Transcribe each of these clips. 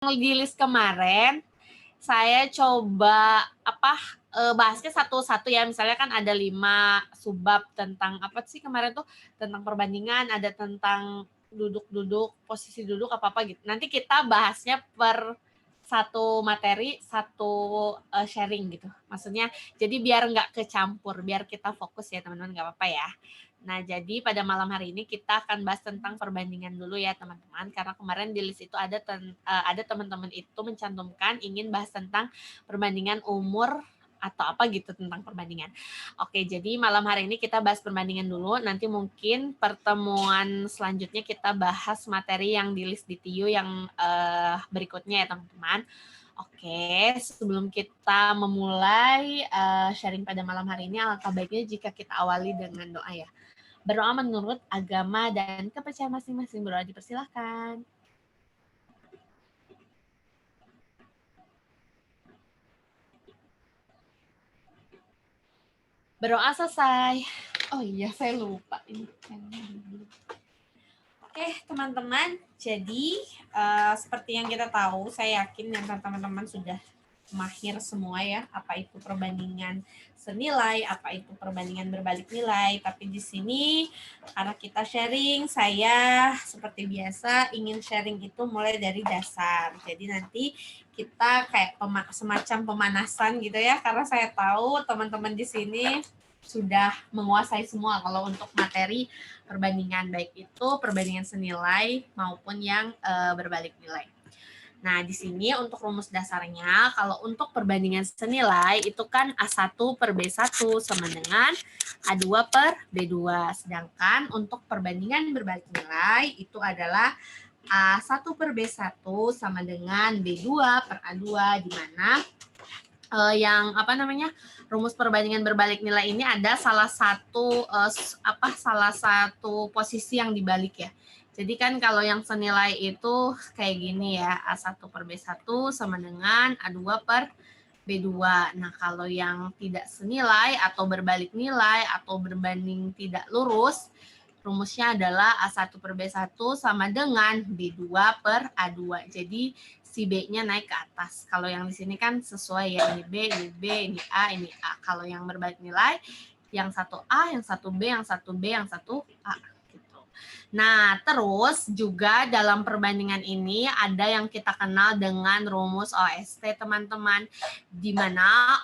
di list kemarin, saya coba bahasnya satu-satu ya. Misalnya kan ada 5 subbab tentang apa sih kemarin tuh, tentang perbandingan, ada tentang duduk-duduk, posisi duduk apa-apa gitu. Nanti kita bahasnya per satu materi, satu sharing gitu. Maksudnya jadi biar nggak kecampur, biar kita fokus ya teman-teman, nggak apa-apa ya. Nah, jadi pada malam hari ini kita akan bahas tentang perbandingan dulu ya teman-teman, karena kemarin di list itu ada teman-teman itu mencantumkan ingin bahas tentang perbandingan umur atau apa gitu tentang perbandingan. Oke, jadi malam hari ini kita bahas perbandingan dulu, nanti mungkin pertemuan selanjutnya kita bahas materi yang di list di TIU yang berikutnya ya teman-teman. Oke, sebelum kita memulai sharing pada malam hari ini, alangkah baiknya jika kita awali dengan doa ya. Berdoa menurut agama dan kepercayaan masing-masing. Berdoa dipersilahkan. Berdoa selesai. Oh iya, saya lupa ini. Oke, teman-teman. Jadi, seperti yang kita tahu, saya yakin yang teman-teman sudah mahir semua ya, apa itu perbandingan senilai, apa itu perbandingan berbalik nilai. Tapi di sini karena kita sharing, saya seperti biasa ingin sharing itu mulai dari dasar. Jadi nanti kita kayak semacam pemanasan gitu ya, karena saya tahu teman-teman di sini sudah menguasai semua kalau untuk materi perbandingan, baik itu perbandingan senilai maupun yang berbalik nilai. Nah, di sini untuk rumus dasarnya, kalau untuk perbandingan senilai, itu kan A1 per B1 sama dengan A2 per B2. Sedangkan untuk perbandingan berbalik nilai, itu adalah A1 per B1 sama dengan B2 per A2, di mana yang rumus perbandingan berbalik nilai ini ada salah satu posisi yang dibalik ya. Jadi kan kalau yang senilai itu kayak gini ya, A1 per B1 sama dengan A2 per B2. Nah, kalau yang tidak senilai atau berbalik nilai atau berbanding tidak lurus, rumusnya adalah A1 per B1 sama dengan B2 per A2. Jadi si B-nya naik ke atas. Kalau yang di sini kan sesuai ya, ini B, ini B, ini A, ini A. Kalau yang berbalik nilai, yang satu A, yang satu B, yang satu B, yang satu A. Gitu. Nah, terus juga dalam perbandingan ini ada yang kita kenal dengan rumus OST, teman-teman. Di mana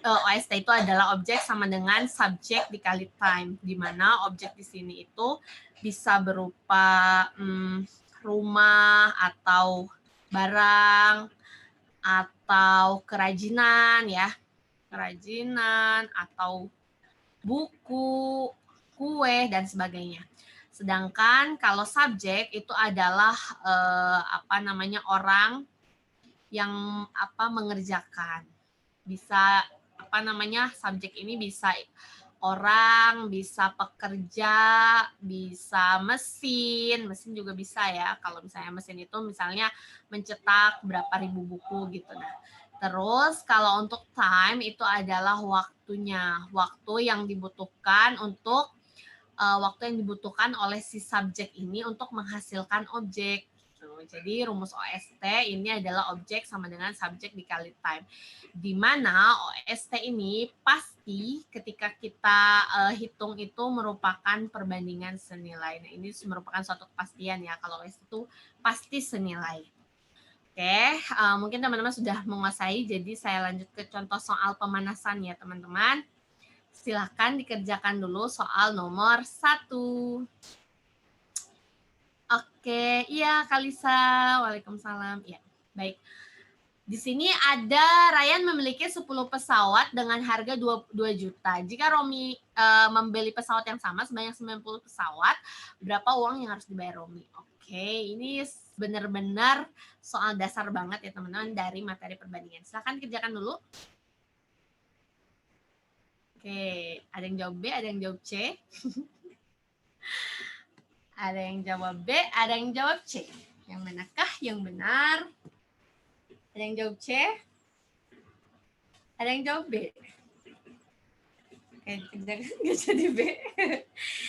OST itu adalah objek sama dengan subjek dikali time. Di mana objek di sini itu bisa berupa rumah atau barang atau kerajinan ya, kerajinan atau buku, kue dan sebagainya. Sedangkan kalau subjek itu adalah orang yang mengerjakan. Bisa subjek ini bisa orang, bisa pekerja, bisa mesin juga bisa ya. Kalau misalnya mesin itu misalnya mencetak berapa ribu buku gitu. Nah, terus kalau untuk time itu adalah waktunya, waktu yang dibutuhkan oleh si subjek ini untuk menghasilkan objek. Jadi rumus OST ini adalah objek sama dengan subjek dikali time. Di mana OST ini pasti ketika kita hitung itu merupakan perbandingan senilai. Nah, ini merupakan suatu kepastian ya, kalau OST itu pasti senilai. Oke, mungkin teman-teman sudah menguasai, jadi saya lanjut ke contoh soal pemanasan ya teman-teman. Silahkan dikerjakan dulu soal nomor 1. Oke, iya Kalisa. Waalaikumsalam. Ya, baik. Di sini ada Ryan memiliki 10 pesawat dengan harga 2 juta. Jika Romi membeli pesawat yang sama sebanyak 90 pesawat, berapa uang yang harus dibayar Romi? Oke, ini benar-benar soal dasar banget ya teman-teman dari materi perbandingan. Silahkan kerjakan dulu. Oke, ada yang jawab B, ada yang jawab C. Ada yang jawab B, ada yang jawab C. Yang manakah yang benar? Ada yang jawab C? Ada yang jawab B? Oke, dikerjakan nggak jadi B.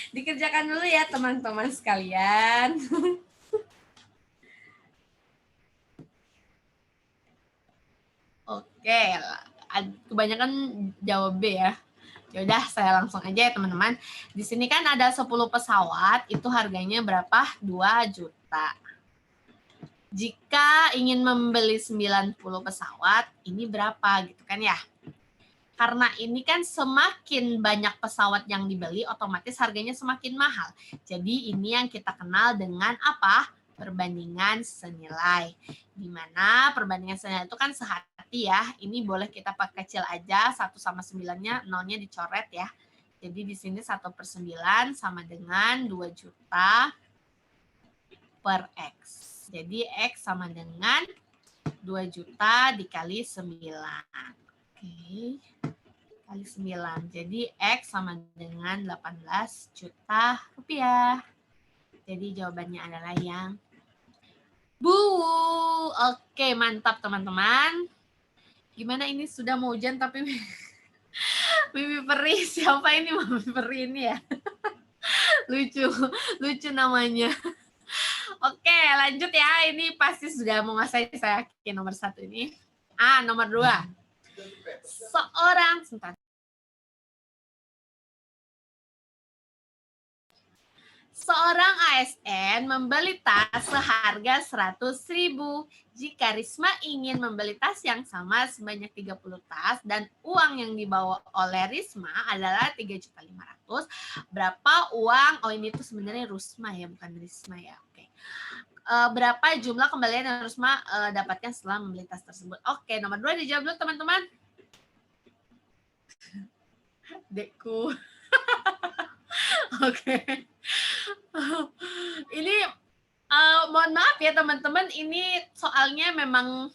Dikerjakan dulu ya teman-teman sekalian. Oke, kebanyakan jawab B ya. Ya udah, saya langsung aja ya teman-teman. Di sini kan ada 10 pesawat, itu harganya berapa? 2 juta. Jika ingin membeli 90 pesawat, ini berapa gitu kan ya? Karena ini kan semakin banyak pesawat yang dibeli, otomatis harganya semakin mahal. Jadi ini yang kita kenal dengan apa? Perbandingan senilai. Di mana perbandingan senilai itu kan sehati ya. Ini boleh kita pakai kecil aja, 1 sama 9-nya, 0-nya dicoret ya. Jadi di sini 1/9 sama dengan 2 juta per X. Jadi X sama dengan 2 juta dikali 9. Oke. Kali 9. Jadi X sama dengan 18 juta rupiah. Jadi jawabannya adalah yang Bu. Oke, mantap teman-teman. Gimana ini sudah mau hujan tapi Mimi Peri, siapa ini Mimi Peri ini ya? lucu namanya. Oke, lanjut ya. Ini pasti sudah menguasai, saya yakin nomor 1 ini. Nomor 2. Seorang ASN membeli tas seharga 100.000. Jika Risma ingin membeli tas yang sama sebanyak 30 tas dan uang yang dibawa oleh Risma adalah 3.500.000, berapa uang? Oh, ini tuh sebenarnya Rusma ya, bukan Risma ya. Oke. Berapa jumlah kembalian yang Risma dapatkan setelah membeli tas tersebut? Oke, nomor 2 dijawab dulu teman-teman. Dekku. Oke. Ini mohon maaf ya teman-teman, ini soalnya memang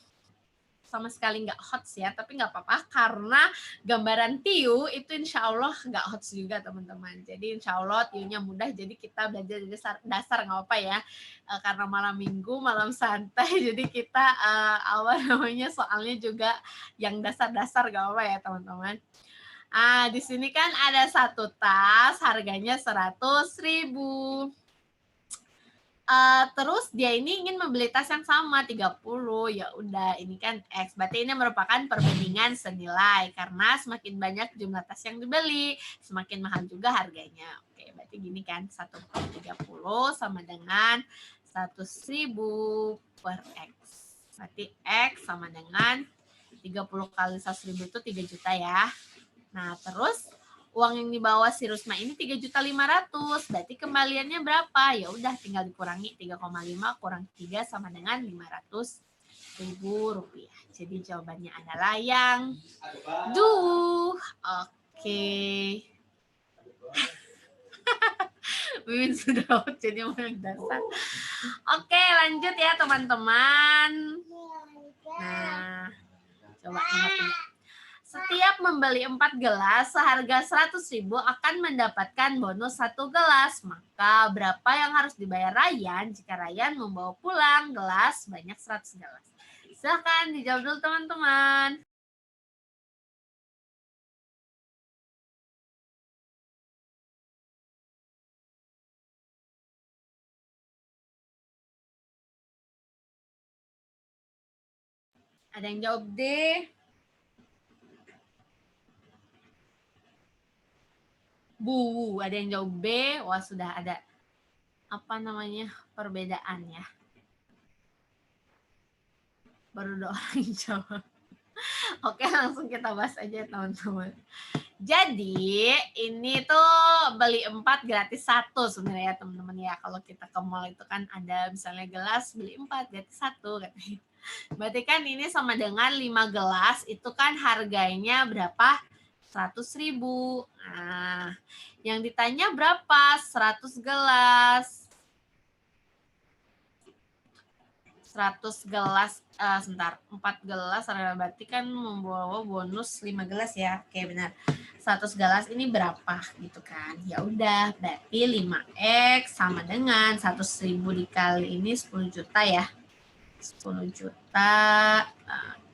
sama sekali nggak hots ya, tapi nggak apa-apa karena gambaran tiu itu insya Allah nggak hots juga teman-teman. Jadi insya Allah tiunya mudah, jadi kita belajar dari dasar nggak apa ya, karena malam minggu, malam santai, jadi kita awal namanya soalnya juga yang dasar-dasar nggak apa ya teman-teman. Di sini kan ada 1 tas harganya 100.000. Terus dia ini ingin membeli tas yang sama 30. Ya udah, ini kan X. Berarti ini merupakan perbandingan senilai karena semakin banyak jumlah tas yang dibeli, semakin mahal juga harganya. Oke, berarti gini kan, 1/30 sama dengan 100.000 per X. Berarti X sama dengan 30 kali 100.000 itu 3 juta ya. Nah, terus uang yang dibawa si Rusma ini 3.500.000. Berarti kembaliannya berapa? Ya udah tinggal dikurangi 3,5 kurang 3 sama dengan 500.000 rupiah. Jadi jawabannya adalah yang Oke. Mimin sudah jadi yang dasar. Oke, lanjut ya teman-teman. Nah, coba nomor 3. Setiap membeli 4 gelas seharga 100.000 akan mendapatkan bonus 1 gelas. Maka berapa yang harus dibayar Ryan jika Ryan membawa pulang gelas banyak 100 gelas? Silahkan dijawab dulu teman-teman. Ada yang jawab D? Bu, ada yang jawab B? Wah, sudah ada apa namanya perbedaan ya. Baru 2 orang jawab. Oke, langsung kita bahas aja teman-teman. Jadi ini tuh beli 4 gratis 1 sebenarnya teman-teman ya. Kalau kita ke mall itu kan ada misalnya gelas beli 4 gratis 1 katanya. Berarti kan ini sama dengan 5 gelas itu kan harganya berapa? 100.000. Nah, yang ditanya berapa? 100 gelas. 100 gelas, sebentar, 4 gelas, berarti kan membawa bonus 5 gelas ya. Oke, benar. 100 gelas ini berapa gitu kan. Ya udah, berarti 5X sama dengan 100.000 dikali ini 10 juta ya. 10 juta.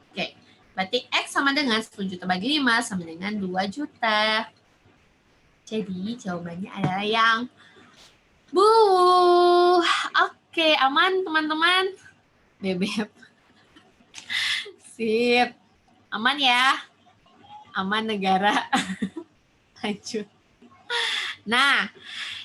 Oke, berarti X sama dengan 10 juta bagi 5 sama dengan 2 juta. Jadi jawabannya adalah yang Bu. Oke, aman teman-teman. Bebek. Sip. Aman ya? Aman negara. Lanjut. Nah,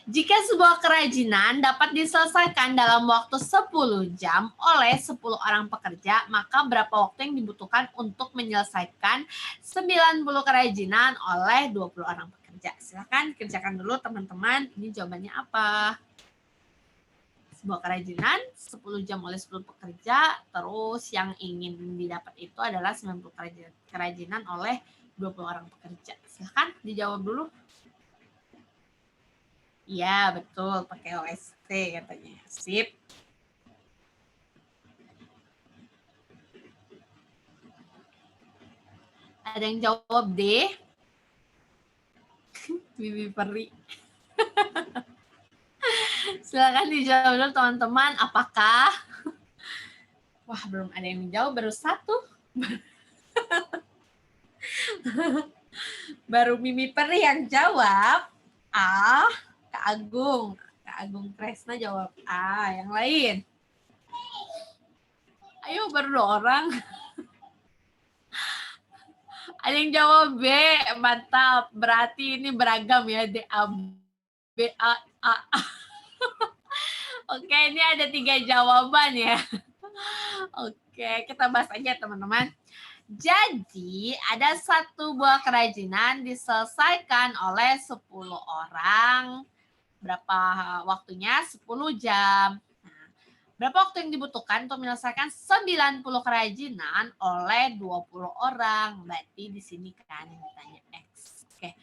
jika sebuah kerajinan dapat diselesaikan dalam waktu 10 jam oleh 10 orang pekerja, maka berapa waktu yang dibutuhkan untuk menyelesaikan 90 kerajinan oleh 20 orang pekerja? Silakan kerjakan dulu teman-teman. Ini jawabannya apa? Sebuah kerajinan 10 jam oleh 10 pekerja, terus yang ingin didapat itu adalah 90 kerajinan oleh 20 orang pekerja. Silakan dijawab dulu. Iya, betul. Pakai OST katanya. Sip. Ada yang jawab D? Bibi Peri. Silakan dijawab dulu teman-teman. Apakah? Wah, belum ada yang menjawab. Baru satu. Baru Mimi Peri yang jawab. A. Kak Agung. Kak Agung Kresna jawab A. Yang lain? Ayo, baru 2 orang. Ada yang jawab B. Mantap. Berarti ini beragam ya. D, A, B, A, A. Oke, ini ada 3 jawaban ya. Oke, kita bahas aja teman-teman. Jadi, ada satu buah kerajinan diselesaikan oleh 10 orang. Berapa waktunya? 10 jam. Nah, berapa waktu yang dibutuhkan untuk menyelesaikan 90 kerajinan oleh 20 orang? Berarti di sini kan yang ditanya X. Oke.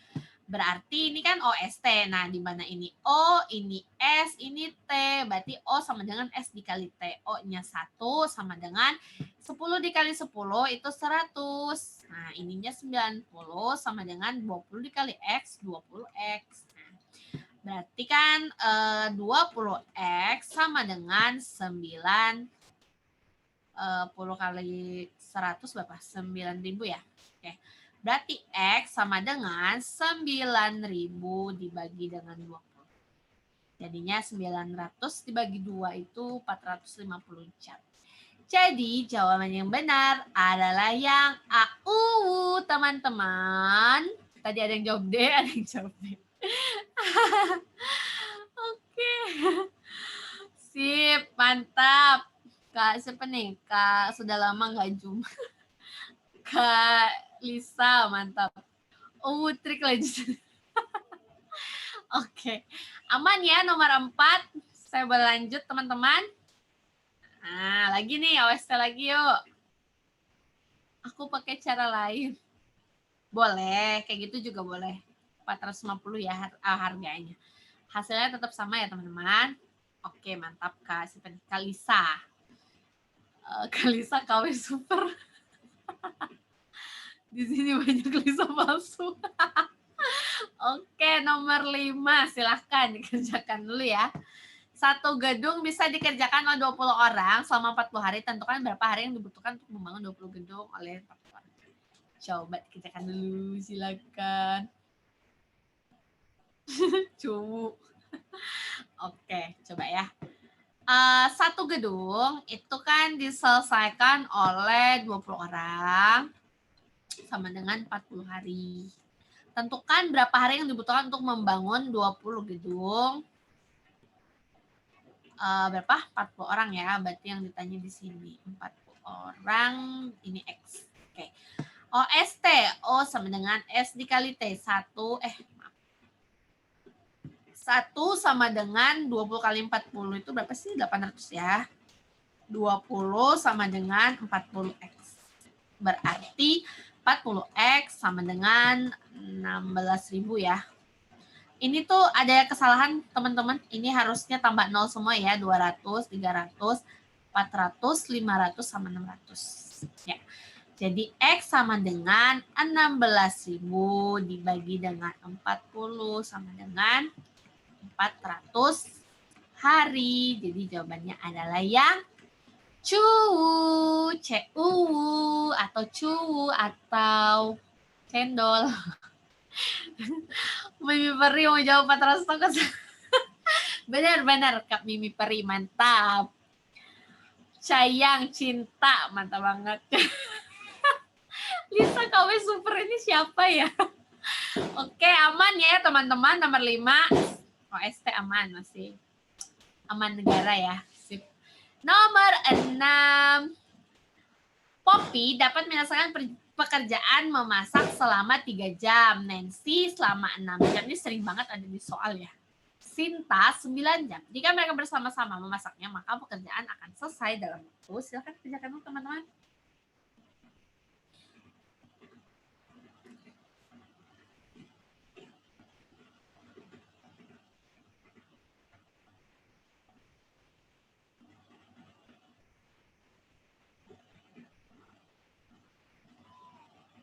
Berarti ini kan OST. Nah, di mana ini O, ini S, ini T. Berarti O sama dengan S dikali T. O-nya 1 sama dengan 10 dikali 10 itu 100. Nah, ininya 90 sama dengan 20 dikali X, 20X. Nah, berarti kan 20X sama dengan 90 kali 100 berapa? 9.000 ya? Oke. Berarti X sama dengan 9.000 dibagi dengan 20. Jadinya 900 dibagi 2 itu 450 jam. Jadi jawaban yang benar adalah yang A, teman-teman. Tadi ada yang jawab D, ada yang jawab B. Oke. Sip, mantap. Kak, siapa nih? Kak, sudah lama nggak jumpa. Kak Lisa, mantap. Trik lagi. Oke. Aman ya nomor 4. Saya berlanjut teman-teman. Nah, lagi nih OST lagi yuk. Aku pakai cara lain. Boleh, kayak gitu juga boleh. 450 ya harganya. Hasilnya tetap sama ya teman-teman. Oke, mantap Kak. Kak Lisa. Kak Lisa KW super. Di sini banyak Lisa palsu. Oke, nomor 5. Silahkan dikerjakan dulu ya. Satu gedung bisa dikerjakan oleh 20 orang selama 40 hari. Tentukan berapa hari yang dibutuhkan untuk membangun 20 gedung oleh 40 orang. Coba dikerjakan dulu, silakan. Cumu. Oke, coba ya. Satu gedung itu kan diselesaikan oleh 20 orang sama dengan 40 hari. Tentukan berapa hari yang dibutuhkan untuk membangun 20 gedung. Berapa? 40 orang ya. Berarti yang ditanya di sini 40 orang, ini X. Oke. OST, O sama dengan S dikali T. 1 sama dengan 20 kali 40 itu berapa sih? 800 ya. 20 sama dengan 40X. Berarti 40X sama dengan 16.000 ya. Ini tuh ada kesalahan teman-teman. Ini harusnya tambah 0 semua ya. 200, 300, 400, 500, sama 600. Ya. Jadi X sama dengan 16.000 dibagi dengan 40 sama dengan 400 hari. Jadi jawabannya adalah yang cuwu, atau cuwu atau cendol. Mimi Peri mau jawab 400 tongkat. Benar-benar Kak Mimi Peri, mantap. Sayang cinta, mantap banget. Lisa KW Super ini siapa ya? Oke, aman ya teman-teman. Nomor 5. OST aman masih. Aman negara ya. Sip. Nomor 6. Poppy dapat menyelesaikan pekerjaan memasak selama 3 jam. Nancy selama 6 jam. Ini sering banget ada di soal ya. Sinta 9 jam. Jika mereka bersama-sama memasaknya, maka pekerjaan akan selesai dalam waktu. Silakan kerjakan teman-teman.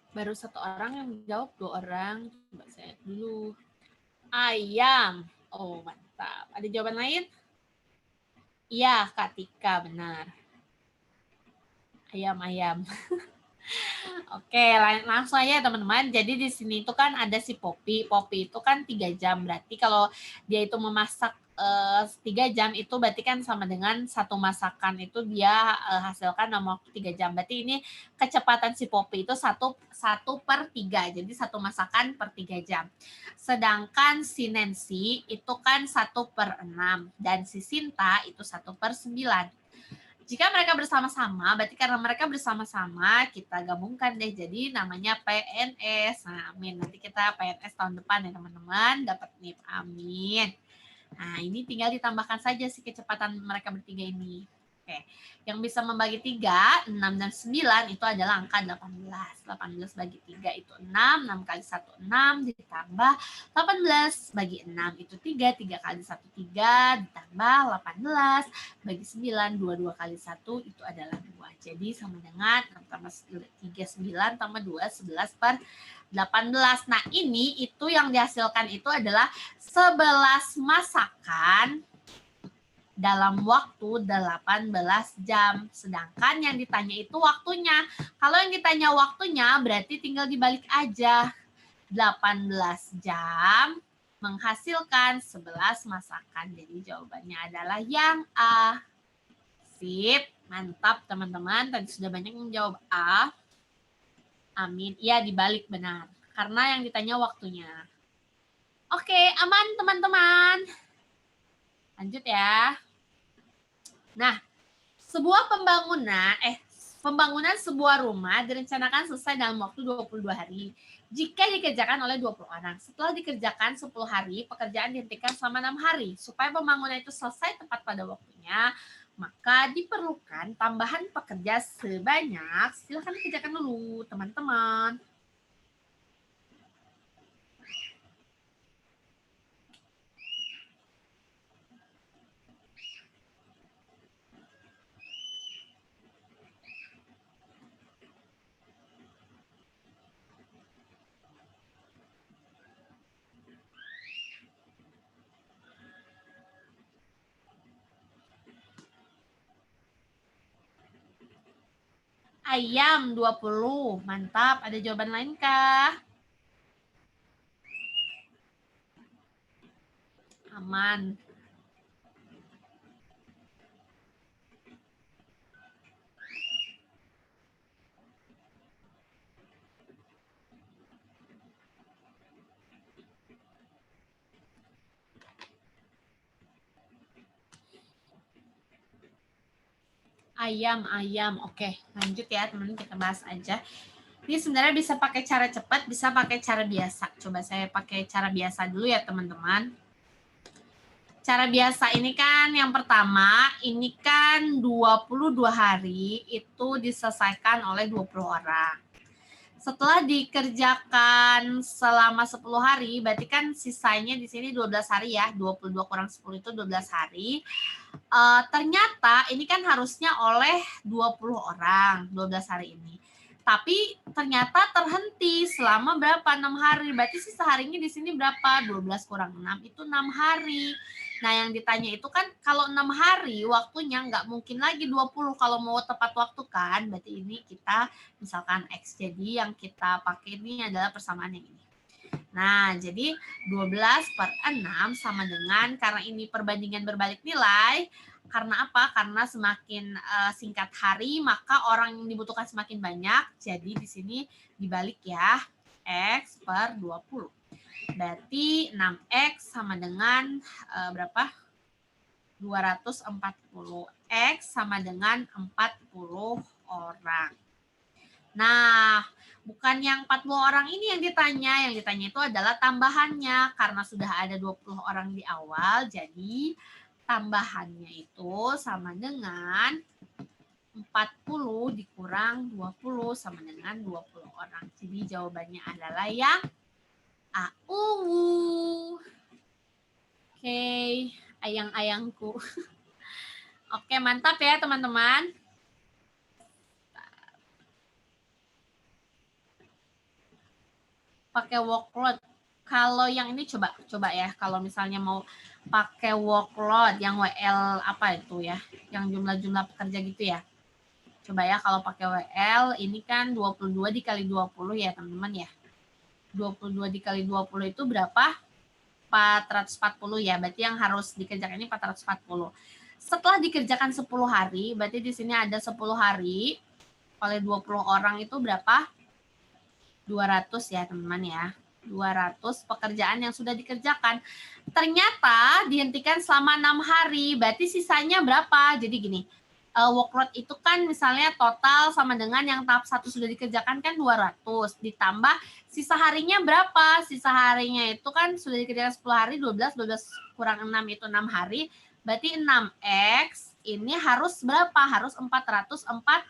Baru 1 orang yang jawab, 2 orang. Coba saya dulu. Ayam. Oh, mantap. Ada jawaban lain? Iya, Kak Tika, benar. Ayam-ayam. Oke, langsung aja teman-teman. Jadi di sini itu kan ada si Poppy. Poppy itu kan 3 jam. Berarti kalau dia itu memasak 3 jam itu berarti kan sama dengan satu masakan itu dia hasilkan dalam waktu 3 jam. Berarti ini kecepatan si Poppy itu 1/3. Jadi satu masakan per 3 jam. Sedangkan si Nancy itu kan 1/6. Dan si Sinta itu 1/9. Jika mereka bersama-sama, berarti karena mereka bersama-sama, kita gabungkan deh. Jadi namanya PNS. Nah, amin. Nanti kita PNS tahun depan ya teman-teman. Dapat NIP. Amin. Nah, ini tinggal ditambahkan saja sih kecepatan mereka bertiga ini. Oke. Yang bisa membagi 3, 6 dan 9 itu adalah angka 18. 18 bagi 3 itu 6. 6 kali 1, 6. Ditambah 18 bagi 6 itu 3. 3 kali 1, 3. Ditambah 18 bagi 9. 2 kali 1 itu adalah 2. Jadi sama dengan 6 tambah 3, 9 tambah 2, 11/18. Nah, ini itu yang dihasilkan itu adalah 11 masakan dalam waktu 18 jam. Sedangkan yang ditanya itu waktunya. Kalau yang ditanya waktunya berarti tinggal dibalik aja. 18 jam menghasilkan 11 masakan. Jadi jawabannya adalah yang A. Sip, mantap teman-teman. Tadi sudah banyak yang menjawab A. Amin. Iya, dibalik benar. Karena yang ditanya waktunya. Oke, aman teman-teman. Lanjut ya. Nah, pembangunan sebuah rumah direncanakan selesai dalam waktu 22 hari. Jika dikerjakan oleh 20 orang. Setelah dikerjakan 10 hari, pekerjaan dihentikan selama 6 hari. Supaya pembangunan itu selesai tepat pada waktunya, maka diperlukan tambahan pekerja sebanyak, silahkan dikerjakan dulu teman-teman. Ayam 20. Mantap. Ada jawaban lain kah? Aman. Ayam. Oke, lanjut ya teman-teman, kita bahas aja. Ini sebenarnya bisa pakai cara cepat, bisa pakai cara biasa. Coba saya pakai cara biasa dulu ya teman-teman. Cara biasa ini kan yang pertama, ini kan 22 hari itu diselesaikan oleh 20 orang. Setelah dikerjakan selama 10 hari, berarti kan sisanya di sini 12 hari ya. 22 kurang 10 itu 12 hari. Ternyata ini kan harusnya oleh 20 orang 12 hari ini. Tapi ternyata terhenti selama berapa? 6 hari. Berarti sisa harinya di sini berapa? 12 kurang 6 itu 6 hari. Nah, yang ditanya itu kan kalau 6 hari waktunya nggak mungkin lagi 20 kalau mau tepat waktu kan. Berarti ini kita misalkan X. Jadi yang kita pakai ini adalah persamaan yang ini. Nah, jadi 12/6 sama dengan, karena ini perbandingan berbalik nilai, Karena apa? Karena semakin singkat hari, maka orang yang dibutuhkan semakin banyak. Jadi di sini dibalik ya, X per 20. Berarti 6X sama dengan berapa? 240. X sama dengan 40 orang. Nah, bukan yang 40 orang ini yang ditanya itu adalah tambahannya. Karena sudah ada 20 orang di awal, jadi tambahannya itu sama dengan 40 dikurang 20 sama dengan 20 orang. Jadi jawabannya adalah yang A. Oke, ayang-ayangku. Oke, mantap ya teman-teman. Pakai workload. Kalau yang ini coba ya, kalau misalnya mau pakai workload yang WL apa itu ya, yang jumlah-jumlah pekerja gitu ya. Coba ya kalau pakai WL ini kan 22 dikali 20 ya teman-teman ya. 22 dikali 20 itu berapa? 440 ya. Berarti yang harus dikerjakan ini 440. Setelah dikerjakan 10 hari, berarti di sini ada 10 hari oleh 20 orang itu berapa? 200 ya teman-teman ya. 200 pekerjaan yang sudah dikerjakan. Ternyata dihentikan selama 6 hari, berarti sisanya berapa? Jadi gini, workload itu kan misalnya total sama dengan yang tahap 1 sudah dikerjakan kan 200, ditambah sisa harinya berapa? Sisa harinya itu kan sudah dikerjakan 10 hari, 12 kurang 6 itu 6 hari, berarti 6X ini harus berapa? Harus 440.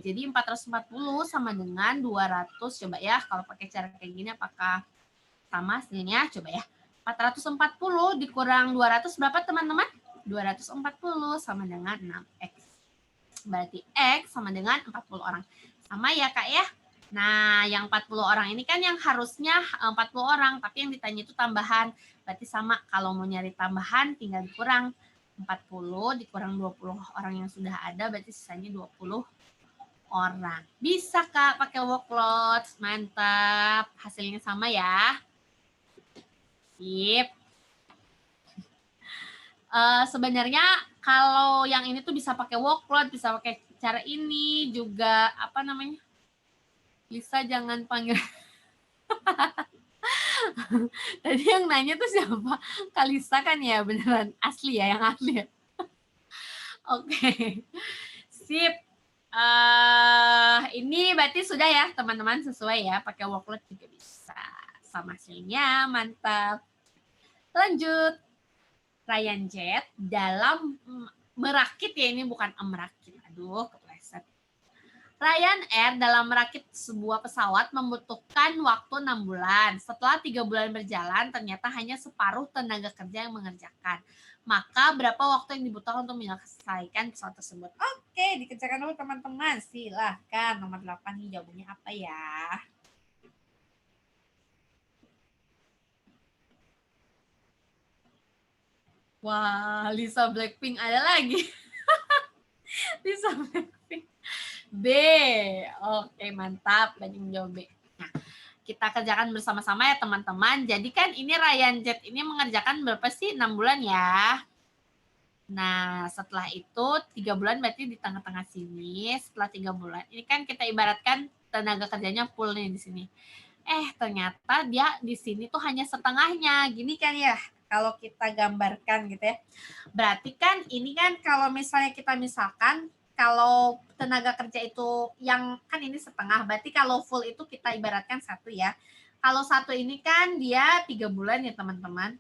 Jadi 440 sama dengan 200. Coba ya kalau pakai cara kayak gini apakah sama hasilnya? Coba ya. 440 dikurang 200 berapa teman-teman? 240 sama dengan 6X. Berarti X sama dengan 40 orang. Sama ya Kak ya? Nah, yang 40 orang ini kan yang harusnya 40 orang, tapi yang ditanya itu tambahan. Berarti sama, kalau mau nyari tambahan tinggal dikurang 40 dikurang 20 orang yang sudah ada, berarti sisanya 20 orang. Bisa Kak pakai workload, mantap. Hasilnya sama ya. Sip. Sebenarnya kalau yang ini tuh bisa pakai workload, bisa pakai cara ini juga apa namanya? Lisa jangan panggil. Tadi yang nanya tuh siapa? Kalisa kan ya, beneran asli ya, yang asli ya. Oke. Sip. Ini berarti sudah ya teman-teman, sesuai ya, pakai workload juga bisa. Sama hasilnya, mantap. Lanjut. Ryan Jet dalam merakit ya, ini bukan merakit. Aduh, kepleset. Ryan Air dalam merakit sebuah pesawat membutuhkan waktu 6 bulan. Setelah 3 bulan berjalan, ternyata hanya separuh tenaga kerja yang mengerjakan. Maka berapa waktu yang dibutuhkan untuk menyelesaikan pesawat tersebut? Oke, dikerjakan dulu teman-teman. Silahkan, nomor 8 nih jawabannya apa ya? Wah, Lisa Blackpink ada lagi. Lisa Blackpink. B. Oke, mantap. Banyak menjawab B. Nah, kita kerjakan bersama-sama ya teman-teman. Jadi kan ini Ryan Jet ini mengerjakan berapa sih? 6 bulan ya. Nah, setelah itu 3 bulan berarti di tengah-tengah sini. Setelah 3 bulan, ini kan kita ibaratkan tenaga kerjanya full nih di sini. Ternyata dia di sini tuh hanya setengahnya. Gini kan ya, kalau kita gambarkan gitu ya. Berarti kan ini kan kalau misalnya kita misalkan, kalau tenaga kerja itu yang kan ini setengah, berarti kalau full itu kita ibaratkan 1 ya. Kalau 1 ini kan dia 3 bulan ya teman-teman.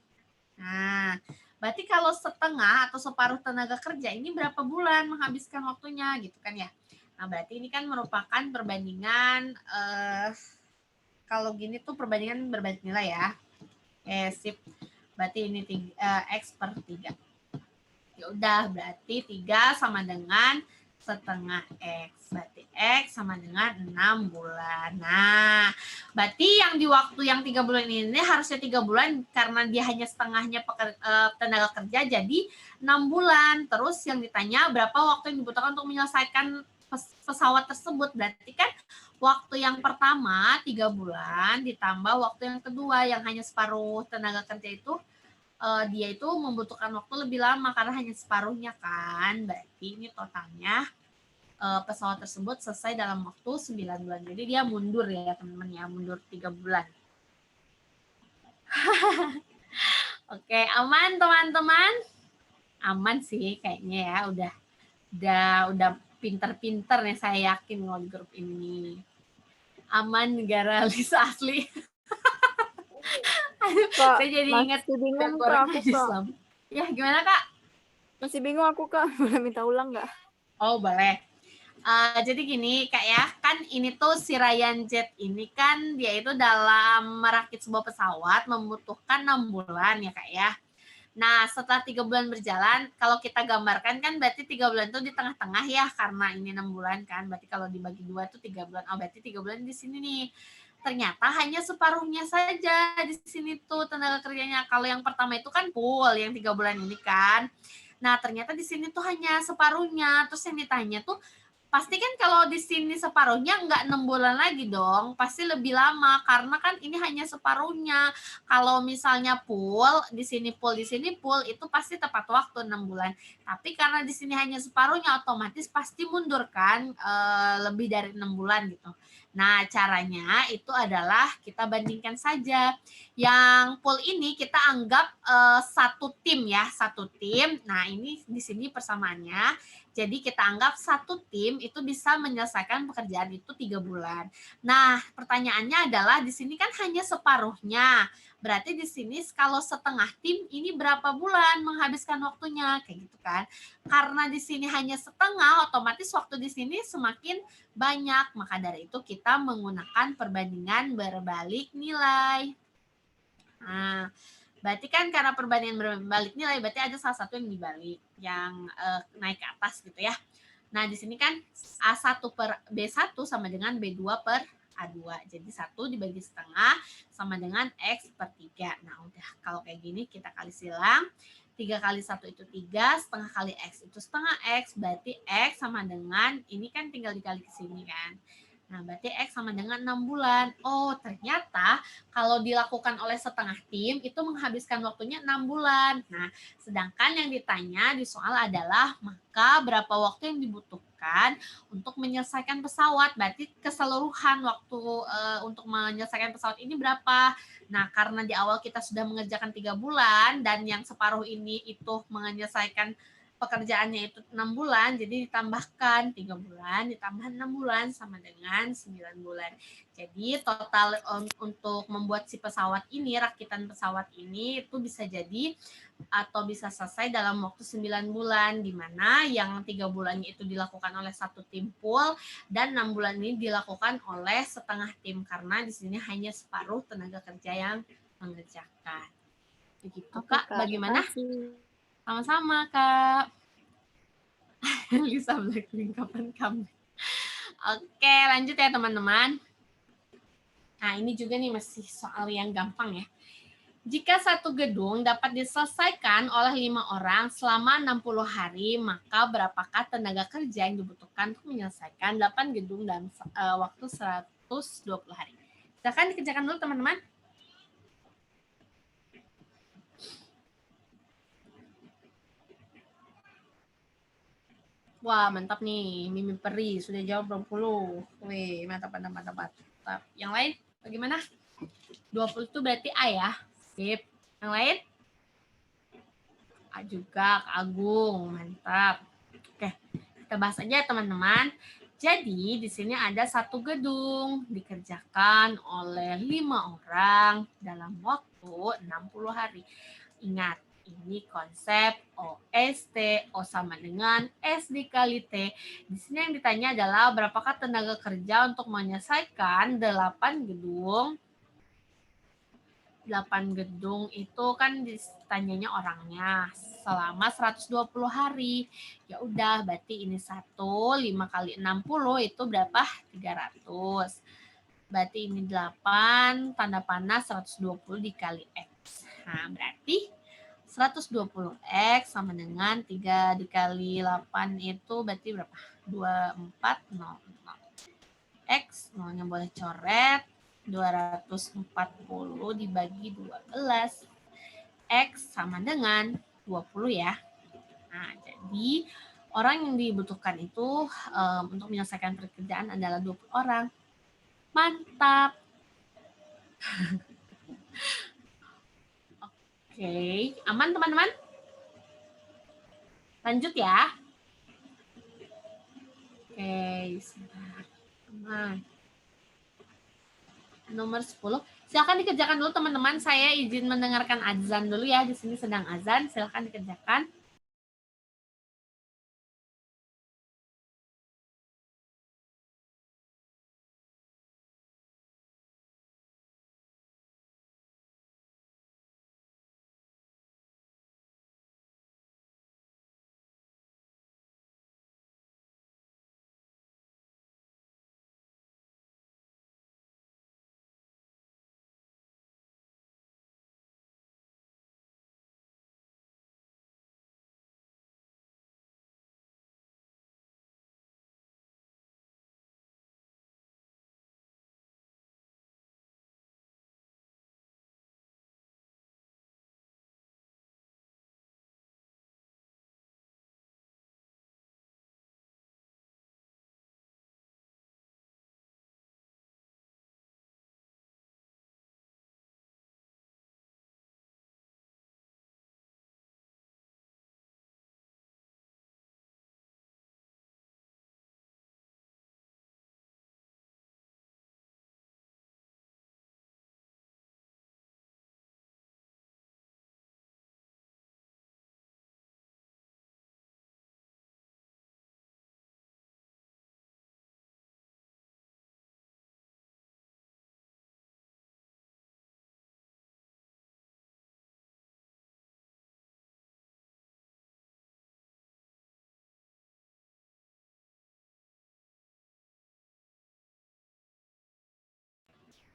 Nah, berarti kalau setengah atau separuh tenaga kerja ini berapa bulan menghabiskan waktunya gitu kan ya. Nah, berarti ini kan merupakan perbandingan kalau gini tuh perbandingan berbanding nilai ya. Sip. Berarti ini X per 3. Ya udah, berarti 3 sama dengan setengah X. Berarti X sama dengan 6 bulan. Nah, berarti yang di waktu yang 3 bulan ini harusnya 3 bulan karena dia hanya setengahnya tenaga kerja, jadi 6 bulan. Terus yang ditanya berapa waktu yang dibutuhkan untuk menyelesaikan pesawat tersebut. Berarti kan waktu yang pertama 3 bulan ditambah waktu yang kedua yang hanya separuh tenaga kerja itu dia itu membutuhkan waktu lebih lama karena hanya separuhnya kan. Berarti ini totalnya pesawat tersebut selesai dalam waktu 9 bulan. Jadi dia mundur ya teman-teman ya, mundur 3 bulan. Oke, aman teman-teman? Aman sih kayaknya ya, udah pinter-pinter nih saya yakin kalau grup ini. Aman negara Lisa asli. Kak, saya jadi ingat masih bingung Kak aku, Kak. Islam. Ya, gimana Kak? Masih bingung aku Kak, boleh minta ulang nggak? Oh, boleh. Jadi gini Kak ya, kan ini tuh si Ryan Jet ini kan dia itu dalam merakit sebuah pesawat membutuhkan 6 bulan ya Kak ya. Nah, setelah 3 bulan berjalan, kalau kita gambarkan kan berarti 3 bulan itu di tengah-tengah ya, karena ini 6 bulan kan, berarti kalau dibagi 2 itu 3 bulan, oh berarti 3 bulan di sini nih. Ternyata hanya separuhnya saja di sini tuh tenaga kerjanya. Kalau yang pertama itu kan full, yang 3 bulan ini kan. Nah, ternyata di sini tuh hanya separuhnya. Terus yang ditanya tuh, pasti kan kalau di sini separuhnya nggak 6 bulan lagi dong, pasti lebih lama karena kan ini hanya separuhnya. Kalau misalnya full, di sini full, di sini full, itu pasti tepat waktu 6 bulan. Tapi karena di sini hanya separuhnya, otomatis pasti mundur kan lebih dari 6 bulan gitu. Nah, caranya itu adalah kita bandingkan saja. Yang full ini kita anggap satu tim ya, satu tim. Nah, ini di sini persamaannya. Jadi kita anggap satu tim itu bisa menyelesaikan pekerjaan itu 3 bulan. Nah, pertanyaannya adalah di sini kan hanya separuhnya. Berarti di sini kalau setengah tim ini berapa bulan menghabiskan waktunya kayak gitu kan. Karena di sini hanya setengah, otomatis waktu di sini semakin banyak. Maka dari itu kita menggunakan perbandingan berbalik nilai. Nah, berarti kan karena perbandingan berbalik nilai, berarti ada salah satu yang dibalik, yang naik ke atas gitu ya. Nah, di sini kan A1 per B1 sama dengan B2 per A2. Jadi 1 dibagi setengah sama dengan X per 3. Nah, udah kalau kayak gini kita kali silang. 3 kali 1 itu 3, setengah kali X itu setengah X, berarti X sama dengan, ini kan tinggal dikali ke sini kan. Nah, berarti X sama dengan 6 bulan. Oh, ternyata kalau dilakukan oleh setengah tim, itu menghabiskan waktunya 6 bulan. Nah, sedangkan yang ditanya di soal adalah, maka berapa waktu yang dibutuhkan untuk menyelesaikan pesawat? Berarti keseluruhan waktu untuk menyelesaikan pesawat ini berapa? Nah, karena di awal kita sudah mengerjakan 3 bulan, dan yang separuh ini itu menyelesaikan pekerjaannya itu 6 bulan, jadi ditambahkan 3 bulan, ditambah 6 bulan sama dengan 9 bulan. Jadi total untuk membuat si pesawat ini, rakitan pesawat ini itu bisa jadi atau bisa selesai dalam waktu 9 bulan, di mana yang 3 bulannya itu dilakukan oleh satu tim full dan 6 bulan ini dilakukan oleh setengah tim karena di sini hanya separuh tenaga kerja yang mengerjakan. Begitu Kak, bagaimana? Sama-sama Kak. Lisa Blackpink kapan kamu? Oke, lanjut ya teman-teman. Nah, ini juga nih masih soal yang gampang ya. Jika satu gedung dapat diselesaikan oleh 5 orang selama 60 hari, maka berapakah tenaga kerja yang dibutuhkan untuk menyelesaikan 8 gedung dalam waktu 120 hari? Silakan dikerjakan dulu teman-teman. Wah, mantap nih. Mimi Peri sudah jawab 20. Wih, mantap. Yang lain bagaimana? 20 itu berarti A ya. Sip. Yang lain? A juga, Kak Agung. Mantap. Oke, kita bahas aja teman-teman. Jadi di sini ada satu gedung dikerjakan oleh 5 orang dalam waktu 60 hari. Ingat, ini konsep OST, O sama dengan S dikali T. Di sini yang ditanya adalah berapakah tenaga kerja untuk menyelesaikan 8 gedung. 8 gedung itu kan ditanyanya orangnya selama 120 hari. Ya udah, berarti ini 1, 5 kali 60 itu berapa? 300. Berarti ini 8, tanda panah 120 dikali X. Nah, berarti 120X sama dengan 3 dikali 8 itu berarti berapa? 2400. X, nolnya boleh coret. 240 dibagi 12. X sama dengan 20 ya. Nah, jadi orang yang dibutuhkan itu untuk menyelesaikan pekerjaan adalah 20 orang. Mantap. Oke, aman teman-teman? Lanjut ya. Oke, sebentar. Aman. Nomor 10. Silakan dikerjakan dulu teman-teman. Saya izin mendengarkan azan dulu ya. Di sini sedang azan. Silakan dikerjakan.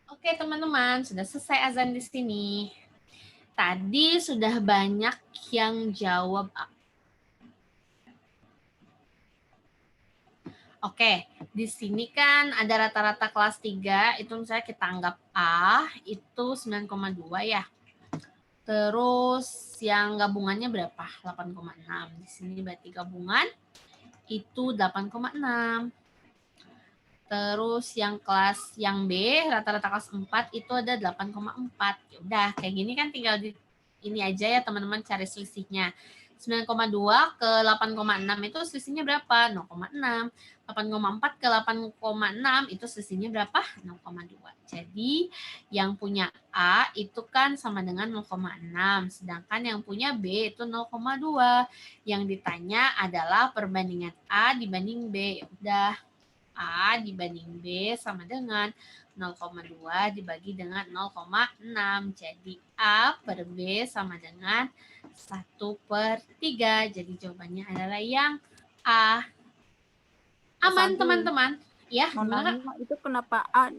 Oke teman-teman, sudah selesai azan di sini. Tadi sudah banyak yang jawab A. Oke, di sini kan ada rata-rata kelas 3, itu misalnya kita anggap A, itu 9,2 ya. Terus yang gabungannya berapa? 8,6. Di sini berarti gabungan itu 8,6. Terus yang B, rata-rata kelas 4 itu ada 8,4. Ya udah, kayak gini kan tinggal ini aja ya teman-teman cari selisihnya. 9,2 ke 8,6 itu selisihnya berapa? 0,6. 8,4 ke 8,6 itu selisihnya berapa? 0,2. Jadi yang punya A itu kan sama dengan 0,6. Sedangkan yang punya B itu 0,2. Yang ditanya adalah perbandingan A dibanding B. Ya udah, A dibanding B sama dengan 0,2 dibagi dengan 0,6. Jadi A per B sama dengan 1/3. Jadi jawabannya adalah yang A. Aman teman-teman? Ya, Mau gimana Kak? nanya, itu kenapa A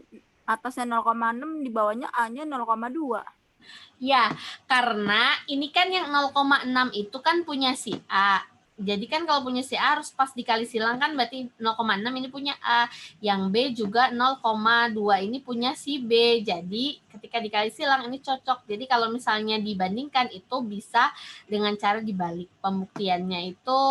atasnya 0,6, di bawahnya A-nya 0,2? Ya, karena ini kan yang 0,6 itu kan punya si A. Jadi kan kalau punya si A harus pas dikali silang kan berarti 0,6 ini punya A. Yang B juga 0,2 ini punya si B. Jadi ketika dikali silang ini cocok. Jadi kalau misalnya dibandingkan itu bisa dengan cara dibalik. Pembuktiannya itu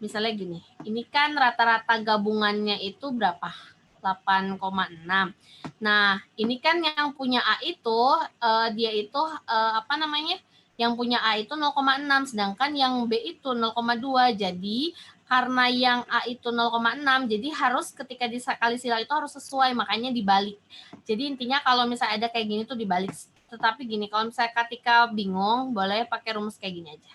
misalnya gini. Ini kan rata-rata gabungannya itu berapa? 8,6. Nah, ini kan yang punya A itu dia itu yang punya A itu 0,6 sedangkan yang B itu 0,2. Jadi karena yang A itu 0,6 jadi harus ketika dikali silang itu harus sesuai, makanya dibalik. Jadi intinya kalau misalnya ada kayak gini tuh dibalik. Tetapi gini, kalau misalnya ketika bingung boleh pakai rumus kayak gini aja.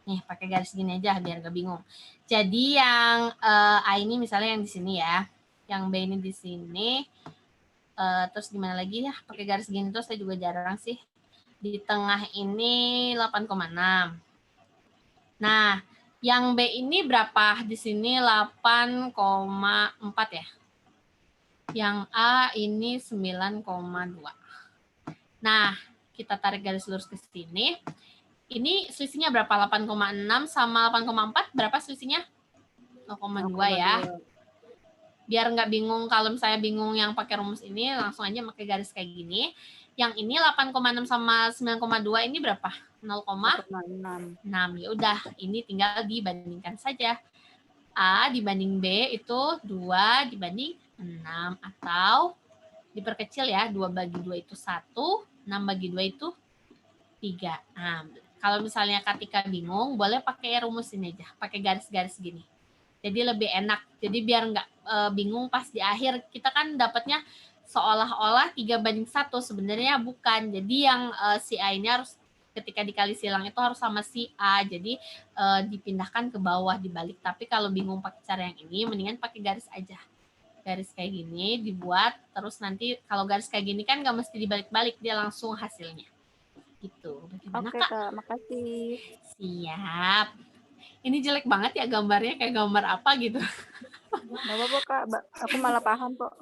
Nih, pakai garis gini aja biar gak bingung. Jadi yang A ini misalnya yang di sini ya. Yang B ini di sini. Terus gimana lagi ya? Pakai garis gini terus saya juga jarang sih. Di tengah ini 8,6. Nah, yang B ini berapa? Di sini 8,4 ya. Yang A ini 9,2. Nah, kita tarik garis lurus ke sini. Ini selisihnya berapa? 8,6 sama 8,4 berapa selisihnya? 0,2 ya. Biar nggak bingung, kalau misalnya bingung yang pakai rumus ini, langsung aja pakai garis kayak gini. Yang ini 8,6 sama 9,2 ini berapa? 0,6. Ya udah, ini tinggal dibandingkan saja. A dibanding B itu 2 dibanding 6. Atau diperkecil ya, 2 bagi 2 itu 1, 6 bagi 2 itu 3. Nah, kalau misalnya ketika bingung, boleh pakai rumus ini aja, pakai garis-garis gini. Jadi lebih enak. Jadi biar nggak bingung pas di akhir. Kita kan dapatnya seolah-olah 3 banding 1. Sebenarnya bukan. Jadi yang si A ini harus ketika dikali silang itu harus sama si A. Jadi dipindahkan ke bawah dibalik. Tapi kalau bingung pakai cara yang ini, mendingan pakai garis aja. Garis kayak gini dibuat. Terus nanti kalau garis kayak gini kan nggak mesti dibalik-balik. Dia langsung hasilnya. Gitu. Bagaimana, Oke, Kak? Makasih. Siap. Ini jelek banget ya gambarnya, kayak gambar apa gitu. Nggak apa-apa, Kak. Aku malah paham kok.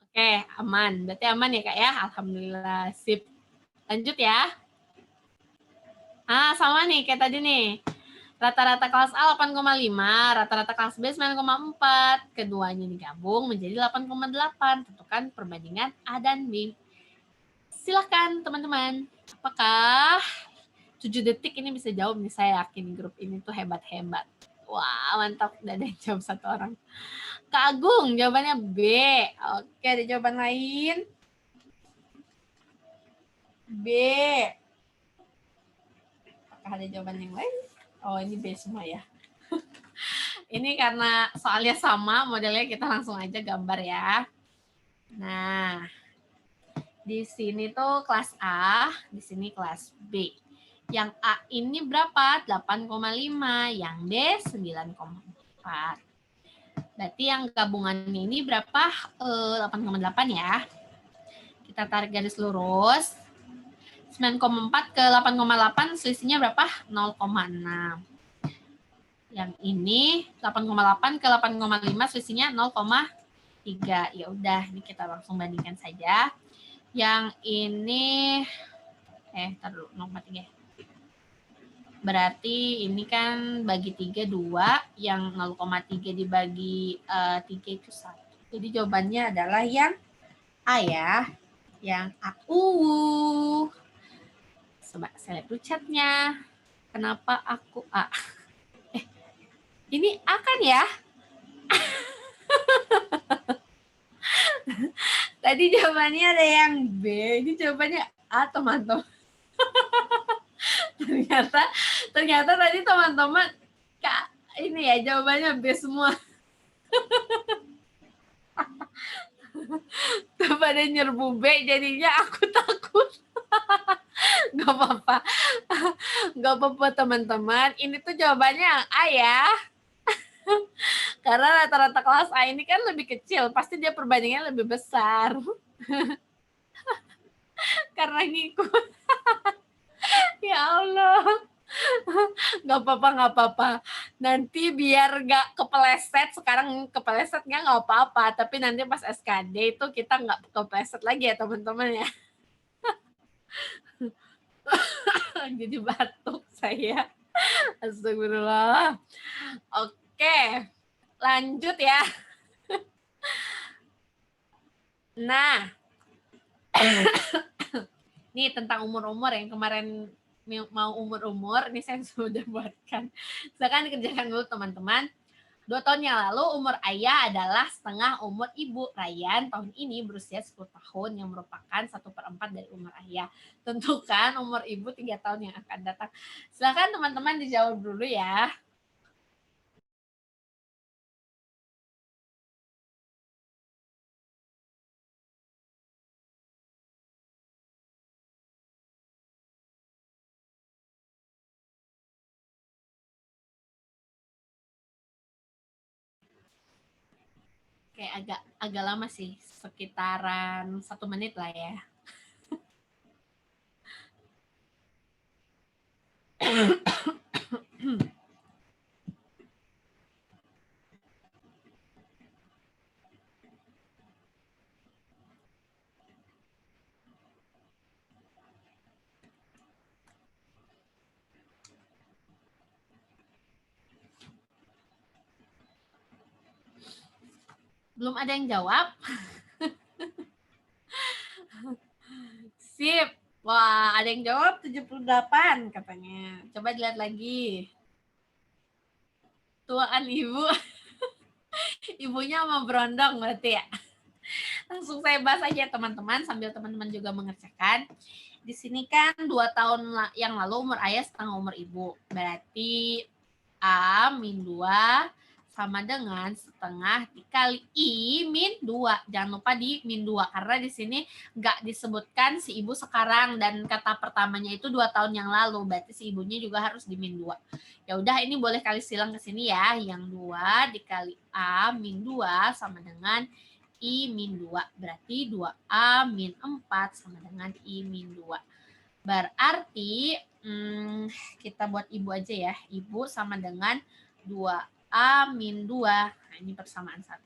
Oke, aman. Berarti aman ya, Kak ya? Alhamdulillah. Sip. Lanjut ya. Sama nih kayak tadi nih. Rata-rata kelas A 8,5, rata-rata kelas B 9,4. Keduanya digabung menjadi 8,8. Tentukan perbandingan A dan B. Silahkan teman-teman. Apakah 7 detik ini bisa jawab nih? Saya yakin grup ini tuh hebat-hebat. Wah, mantap. Udah ada yang jawab 1 orang. Kak Agung, jawabannya B. Oke, ada jawaban lain? B. Apakah ada jawaban yang lain? Oh, ini B semua ya. Ini karena soalnya sama, modelnya kita langsung aja gambar ya. Nah, di sini tuh kelas A, di sini kelas B. Yang A ini berapa? 8,5. Yang D 9,4. Berarti yang gabungan ini berapa? 8,8 ya. Kita tarik garis lurus. 9,4 ke 8,8 selisihnya berapa? 0,6. Yang ini 8,8 ke 8,5 selisihnya 0,3. Ya udah, ini kita langsung bandingkan saja. Yang ini taruh 0,3. Berarti ini kan bagi 3 2, yang 0,3 dibagi 3 itu 1. Jadi jawabannya adalah yang A ya. Yang A. Coba saya lihat dulu chatnya. Kenapa aku A? Ini A kan ya? Tadi jawabannya ada yang B. Ini jawabannya A, teman-teman. ternyata tadi teman-teman Kak, ini ya jawabannya B semua. Pada nyerbu B, jadinya aku takut. Gak apa-apa. Gak apa-apa teman-teman. Ini tuh jawabannya yang A ya. Karena rata-rata kelas A ini kan lebih kecil. Pasti dia perbandingannya lebih besar. Karena ngikut. Ya Allah. Gak apa-apa. Nanti biar gak kepeleset. Sekarang kepeleset gak apa-apa. Tapi nanti pas SKD itu kita gak kepeleset lagi ya teman-teman ya. Jadi batuk saya. Astagfirullah. Oke, lanjut ya. Nah, ini tentang umur-umur yang kemarin mau umur-umur, ini saya sudah buatkan. Silakan dikerjakan dulu teman-teman. 2 tahun yang lalu umur ayah adalah setengah umur ibu. Ryan tahun ini berusia 10 tahun yang merupakan 1/4 dari umur ayah. Tentukan umur ibu 3 tahun yang akan datang. Silakan teman-teman dijawab dulu ya. Kayak agak lama sih, sekitaran 1 menit lah ya. Belum ada yang jawab. Sip. Wah, ada yang jawab 78 katanya. Coba dilihat lagi. Tuaan ibu. Ibunya mau berondong berarti ya. Langsung saya bahas aja teman-teman sambil teman-teman juga mengerjakan. Di sini kan 2 tahun yang lalu umur ayah setengah umur ibu. Berarti A min 2 sama dengan setengah dikali I min 2. Jangan lupa di min 2 karena di sini nggak disebutkan si ibu sekarang dan kata pertamanya itu 2 tahun yang lalu. Berarti si ibunya juga harus di min 2. Ya udah ini boleh kali silang ke sini ya. Yang 2 dikali A min 2 sama dengan I min 2. Berarti 2A min 4 sama dengan I min 2. Berarti kita buat ibu aja ya. Ibu sama dengan 2A min 2. Nah, ini persamaan 1.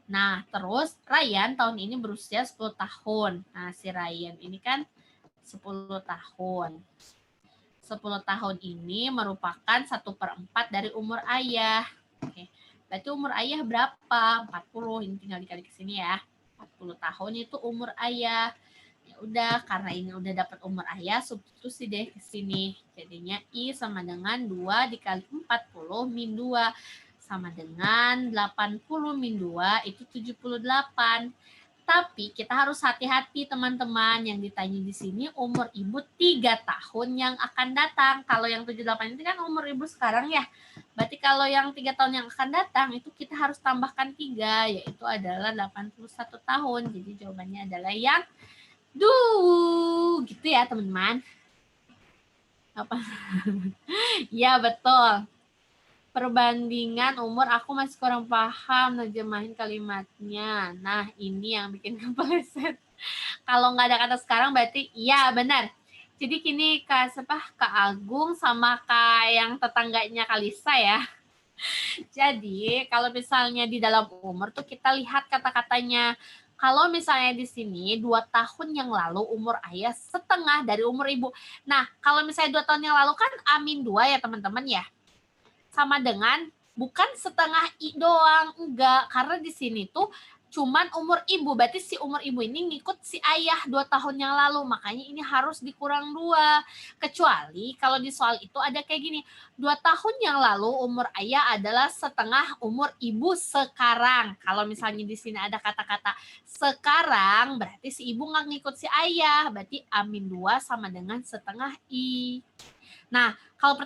Nah, terus Ryan tahun ini berusia 10 tahun. Nah, si Ryan ini kan 10 tahun. 10 tahun ini merupakan 1/4 dari umur ayah. Oke. Berarti umur ayah berapa? 40. Ini tinggal dikali ke sini ya. 40 tahun itu umur ayah. Ya udah, karena ini udah dapat umur ayah, substitusi deh ke sini. Jadinya I sama dengan 2 dikali 40 min 2 sama dengan 80 min 2 itu 78. Tapi kita harus hati-hati teman-teman, yang ditanya di sini umur ibu 3 tahun yang akan datang. Kalau yang 78 itu kan umur ibu sekarang ya. Berarti kalau yang 3 tahun yang akan datang itu kita harus tambahkan 3, yaitu adalah 81 tahun. Jadi jawabannya adalah yang gitu ya teman-teman. Apa? Ya betul. Perbandingan umur aku masih kurang paham nerjemahin kalimatnya. Nah ini yang bikin kepleset. Kalau nggak ada kata sekarang berarti iya benar. Jadi gini Kak Agung sama Kak yang tetangganya Kalisa ya. Jadi kalau misalnya di dalam umur tuh kita lihat kata-katanya. Kalau misalnya di sini 2 tahun yang lalu umur ayah setengah dari umur ibu. Nah kalau misalnya 2 tahun yang lalu kan amin 2 ya teman-teman ya. Sama dengan bukan setengah I doang, enggak. Karena di sini tuh cuman umur ibu, berarti si umur ibu ini ngikut si ayah 2 tahun yang lalu, makanya ini harus dikurang 2. Kecuali kalau di soal itu ada kayak gini, 2 tahun yang lalu umur ayah adalah setengah umur ibu sekarang. Kalau misalnya di sini ada kata-kata sekarang, berarti si ibu nggak ngikut si ayah, berarti amin 2 sama dengan setengah I. Nah, kalau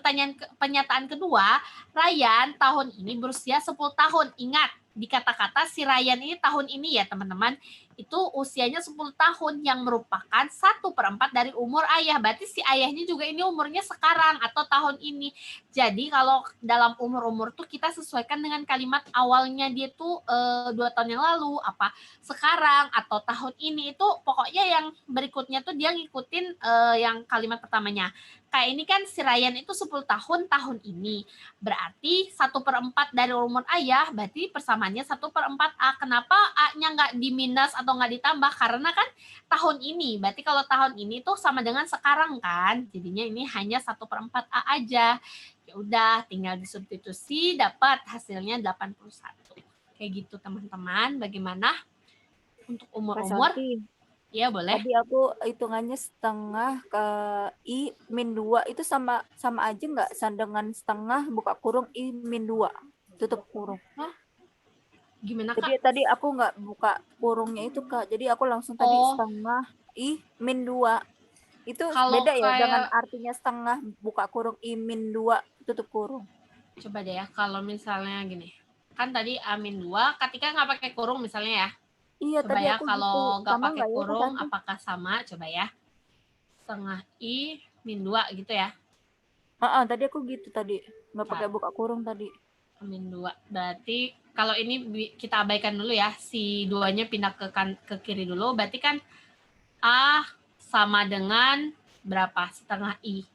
pernyataan kedua, Ryan tahun ini berusia 10 tahun. Ingat, di kata-kata si Ryan ini tahun ini ya teman-teman, itu usianya 10 tahun yang merupakan 1/4 dari umur ayah. Berarti si ayahnya juga ini umurnya sekarang atau tahun ini. Jadi kalau dalam umur-umur tuh kita sesuaikan dengan kalimat awalnya dia tuh 2 tahun yang lalu, apa sekarang atau tahun ini, itu pokoknya yang berikutnya tuh dia ngikutin yang kalimat pertamanya. Kayak ini kan si Ryan itu 10 tahun tahun ini. Berarti 1/4 dari umur ayah, berarti persamaannya 1/4 A. Kenapa A-nya nggak di minus atau nggak ditambah? Karena kan tahun ini. Berarti kalau tahun ini tuh sama dengan sekarang kan. Jadinya ini hanya 1/4 A aja. Ya udah, tinggal disubstitusi, dapat hasilnya 81. Kayak gitu teman-teman. Bagaimana untuk umur-umur? Iya boleh. Tadi aku hitungannya setengah ke I min 2 itu sama aja nggak dengan setengah buka kurung I min 2 tutup kurung. Hah? Gimana Kak? Tadi aku nggak buka kurungnya itu Kak. Jadi aku langsung tadi setengah I min 2. Itu kalau beda ya dengan artinya setengah buka kurung I min 2 tutup kurung. Coba deh ya kalau misalnya gini. Kan tadi A min 2 ketika nggak pakai kurung misalnya ya. Iya, coba tadi ya aku kalau nggak gitu. pakai kurung ya, apakah sama? Coba ya. Setengah I min 2 gitu ya. Tadi aku gitu tadi. Nggak pakai buka kurung tadi. Min 2. Berarti kalau ini kita abaikan dulu ya. Si 2-nya pindah ke kiri dulu. Berarti kan A sama dengan berapa? Setengah I.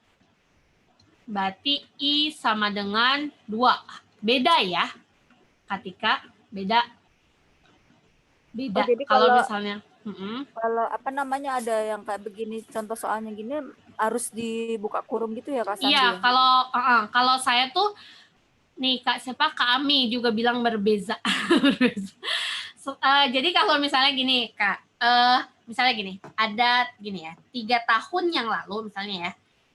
Berarti I sama dengan 2. Beda ya. Ketika beda. Jadi kalau misalnya kalau apa namanya ada yang kayak begini, contoh soalnya gini harus dibuka kurung gitu ya Kak Sandi? Iya, kalau saya tuh nih Kak Ami juga bilang berbeza. Jadi kalau misalnya gini Kak, misalnya gini, ada gini ya, 3 tahun yang lalu misalnya ya,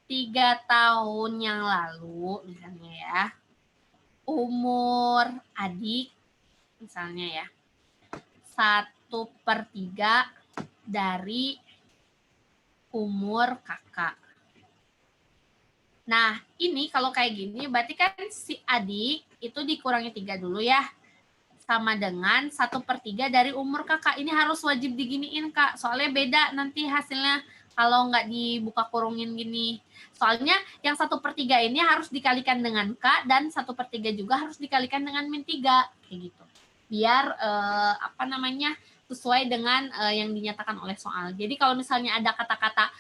3 tahun yang lalu misalnya ya, umur adik misalnya ya, 1/3 dari umur kakak. Nah, ini kalau kayak gini berarti kan si adik itu dikurangi 3 dulu ya. Sama dengan 1/3 dari umur kakak. Ini harus wajib diginiin, Kak. Soalnya beda nanti hasilnya kalau nggak dibuka kurungin gini. Soalnya yang 1/3 ini harus dikalikan dengan K dan 1/3 juga harus dikalikan dengan -3. Kayak gitu. Biar sesuai dengan yang dinyatakan oleh soal. Jadi kalau misalnya ada kata-kata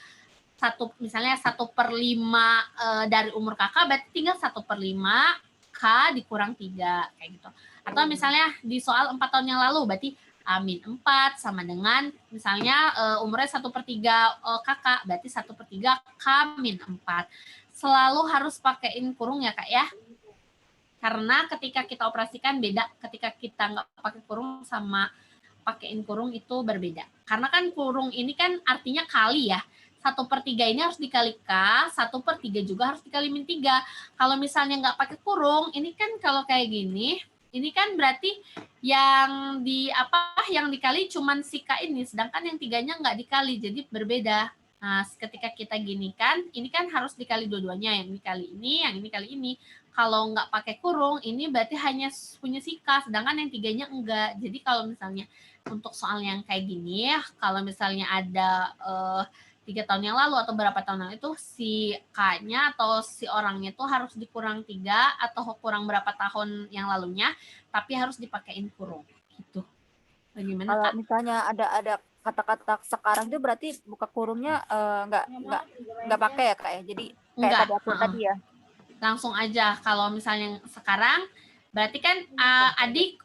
misalnya 1/5 dari umur kakak, berarti tinggal 1/5 K dikurang 3 kayak gitu. Atau misalnya di soal 4 tahun yang lalu, berarti A-4 sama dengan misalnya umurnya 1/3 kakak, berarti 1/3 K-4. Selalu harus pakaiin kurung ya Kak ya. Karena ketika kita operasikan beda, ketika kita nggak pakai kurung sama pakaiin kurung itu berbeda. Karena kan kurung ini kan artinya kali ya. 1/3 ini harus dikali K, 1/3 juga harus dikali -3. Kalau misalnya nggak pakai kurung, ini kan kalau kayak gini, ini kan berarti yang dikali cuman si K ini, sedangkan yang 3-nya nggak dikali, jadi berbeda. Nah, ketika kita gini kan, ini kan harus dikali dua-duanya, yang dikali ini, yang ini kali ini. Kalau nggak pakai kurung, ini berarti hanya punya si K, sedangkan yang 3-nya enggak. Jadi kalau misalnya untuk soal yang kayak gini, kalau misalnya ada 3 tahun yang lalu atau berapa tahun lalu itu si K-nya atau si orangnya itu harus dikurang 3 atau kurang berapa tahun yang lalunya, tapi harus dipakein kurung gitu. Bagaimana Kalau Kak? misalnya ada kata-kata sekarang itu berarti buka kurungnya nggak pakai ya Kak ya. Jadi kayak Enggak, tadi aku tadi ya. langsung aja. Kalau misalnya sekarang berarti kan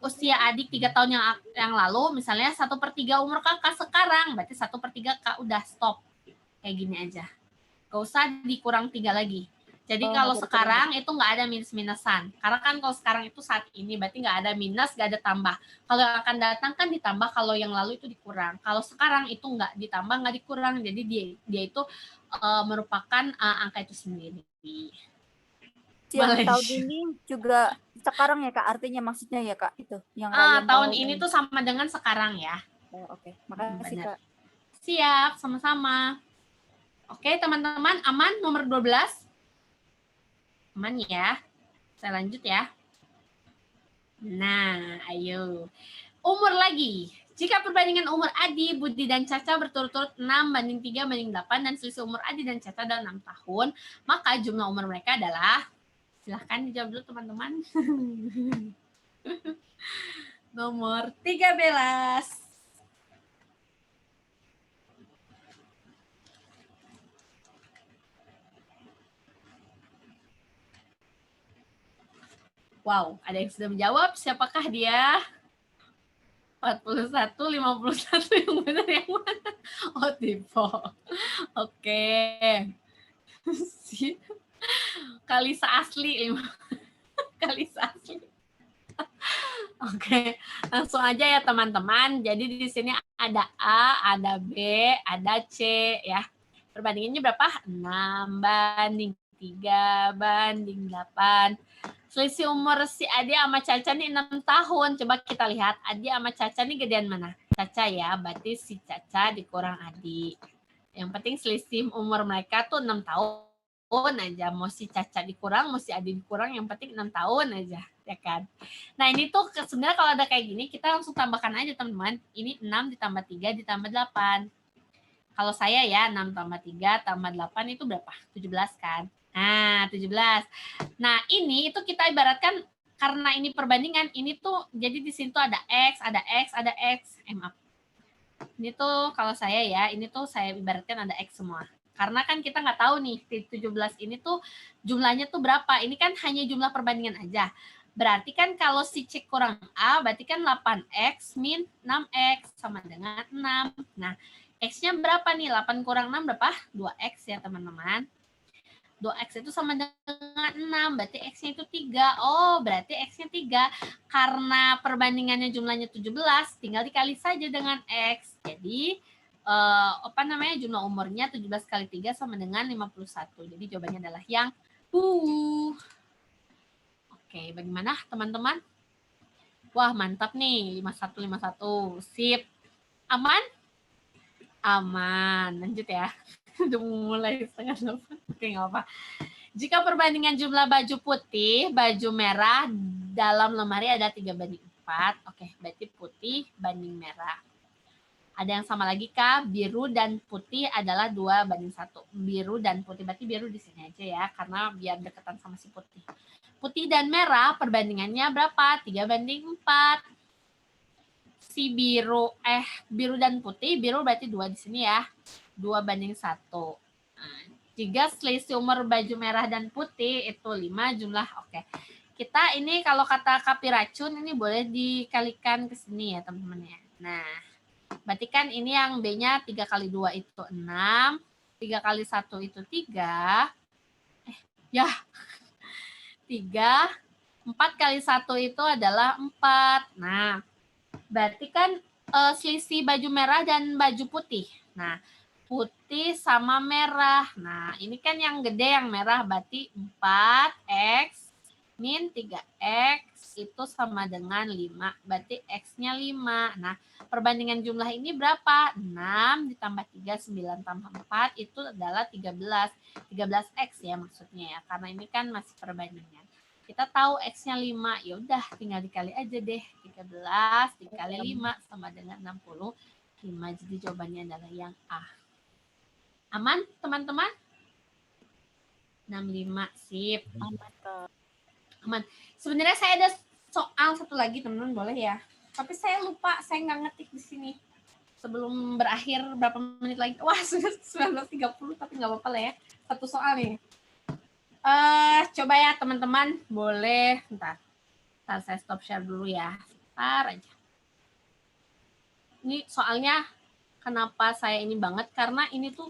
usia adik 3 tahun yang lalu misalnya 1/3 umur kakak sekarang, berarti 1/3 Kak udah stop. Kayak gini aja. Gak usah dikurang 3 lagi. Jadi kalau sekarang itu nggak ada minus-minusan. Karena kan kalau sekarang itu saat ini berarti nggak ada minus, nggak ada tambah. Kalau yang akan datang kan ditambah, kalau yang lalu itu dikurang. Kalau sekarang itu nggak ditambah, nggak dikurang. Jadi dia itu merupakan angka itu sendiri. Yang tahun ini juga sekarang ya Kak, artinya maksudnya ya Kak itu yang Ryan tahun ini tuh sama dengan sekarang ya. Oke. Makasih Kak. Siap, sama-sama. Oke, teman-teman, aman nomor 12? Aman ya? Saya lanjut ya. Nah, ayo. Umur lagi. Jika perbandingan umur Adi, Budi, dan Caca berturut-turut 6:3:8 dan selisih umur Adi dan Caca adalah 6 tahun, maka jumlah umur mereka adalah, silahkan dijawab dulu teman-teman. Nomor 13. Wow, ada yang sudah menjawab. Siapakah dia? 41, 51 yang benar yang mana? Oh, tipe. Oke. Kalisa asli. Kalisa asli. Oke, langsung aja ya teman-teman. Jadi di sini ada A, ada B, ada C ya. Perbandingannya berapa? 6:3:8. Selisih umur si Adi sama Caca nih 6 tahun. Coba kita lihat Adi sama Caca nih gedean mana? Caca ya, berarti si Caca dikurang Adi. Yang penting selisih umur mereka tuh 6 tahun aja. Mau si Caca dikurang, mau si Adi dikurang, yang penting 6 tahun aja, ya kan? Nah, ini tuh sebenarnya kalau ada kayak gini, kita langsung tambahkan aja, teman-teman. Ini 6 ditambah 3 ditambah 8. Kalau saya ya, 6 tambah 3 tambah 8 itu berapa? 17 kan? Nah, 17. Nah, ini itu kita ibaratkan karena ini perbandingan, ini tuh jadi di sini tuh ada X, ada X, ada X. Maaf. Ini tuh kalau saya ya, ini tuh saya ibaratkan ada X semua. Karena kan kita nggak tahu nih, 17 ini tuh jumlahnya tuh berapa. Ini kan hanya jumlah perbandingan aja. Berarti kan kalau si C kurang A, berarti kan 8X min 6X sama dengan 6. Nah, X-nya berapa nih? 8 kurang 6 berapa? 2X ya teman-teman. 2X itu sama dengan 6, berarti X-nya itu 3. Oh, berarti X-nya 3. Karena perbandingannya jumlahnya 17, tinggal dikali saja dengan X. Jadi, jumlah umurnya 17 kali 3 sama dengan 51. Jadi jawabannya adalah yang Oke, bagaimana teman-teman? Wah, mantap nih, 5151. Sip. Aman? Aman. Lanjut ya. Udah mulai setengah 8. Oke, nggak apa. Jika perbandingan jumlah baju putih, baju merah dalam lemari ada 3:4. Oke, berarti putih banding merah. Ada yang sama lagi kah? Biru dan putih adalah 2:1. Biru dan putih, berarti biru di sini aja ya, karena biar deketan sama si putih. Putih dan merah perbandingannya berapa? 3:4. Si biru dan putih, biru berarti 2 di sini ya. 2:1. Nah, jika selisih umur baju merah dan putih itu 5 jumlah. Oke. Kita ini kalau kata Kapi Racun ini boleh dikalikan ke sini ya teman-teman ya. Nah, berarti kan ini yang B-nya 3 kali 2 itu 6. 3 kali 1 itu 3. 3. 4 kali 1 itu adalah 4. Nah, berarti kan selisih baju merah dan baju putih. Nah, putih sama merah. Nah, ini kan yang gede yang merah, berarti 4X min 3X itu sama dengan 5. Berarti X-nya 5. Nah, perbandingan jumlah ini berapa? 6 ditambah 3, 9 tambah 4 itu adalah 13. 13X ya maksudnya ya, karena ini kan masih perbandingan. Kita tahu X-nya 5, ya udah tinggal dikali aja deh. 13 dikali 5 sama dengan 65. Jadi jawabannya adalah yang A. Aman, teman-teman? 65, sip. Aman. Sebenarnya saya ada soal satu lagi, teman-teman, boleh ya? Tapi saya lupa, saya nggak ngetik di sini. Sebelum berakhir berapa menit lagi? Wah, sudah 19.30, tapi nggak apa-apa lah ya. Satu soal nih. Coba ya teman-teman, boleh. Bentar saya stop share dulu ya. Bentar aja. Ini soalnya kenapa saya ini banget, karena ini tuh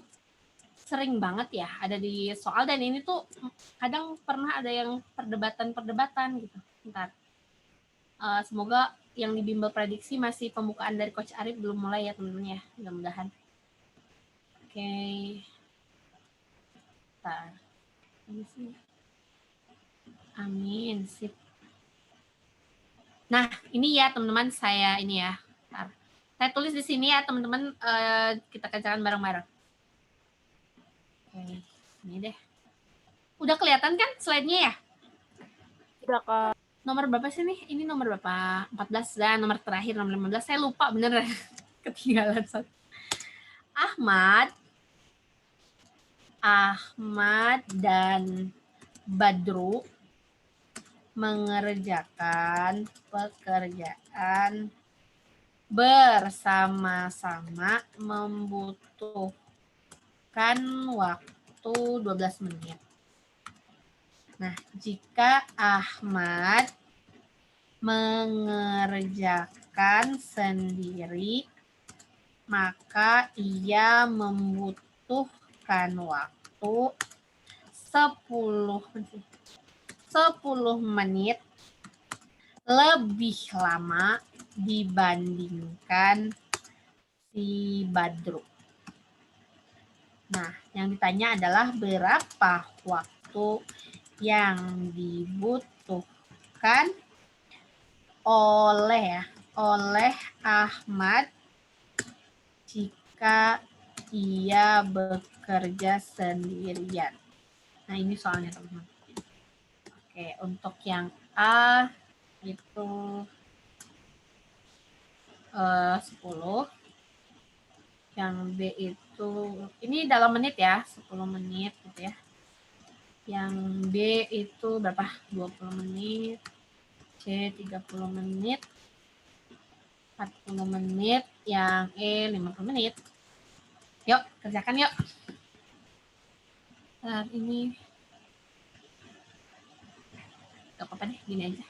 sering banget ya ada di soal, dan ini tuh kadang pernah ada yang perdebatan gitu. Bentar. Semoga yang di bimbel prediksi masih pembukaan dari Coach Arif belum mulai ya teman-teman ya, mudah-mudahan. Oke. Bentar. Ini sih. Amin, sip. Nah, ini ya teman-teman, saya ini ya. Bentar. Saya tulis di sini ya teman-teman, kita kerjakan bareng-bareng. Oke, ini deh. Udah kelihatan kan slide-nya ya? Udah, Kak. Nomor berapa sih nih? Ini nomor berapa? 14 dan nomor terakhir nomor 15. Saya lupa bener. Ketinggalan satu. Ahmad dan Badru mengerjakan pekerjaan bersama-sama membutuhkan waktu 12 menit. Nah, jika Ahmad mengerjakan sendiri, maka ia membutuhkan waktu 10 menit lebih lama dibandingkan si Badru. Nah, yang ditanya adalah berapa waktu yang dibutuhkan oleh Ahmad jika ia bekerja sendirian. Nah, ini soalnya teman-teman. Oke, untuk yang A itu 10. Yang B itu, ini dalam menit ya, 10 menit gitu ya. Yang B itu berapa? 20 menit. C 30 menit. 40 menit. Yang E 50 menit. Yuk, kerjakan yuk. Saat ini gak apa-apa deh, gini aja.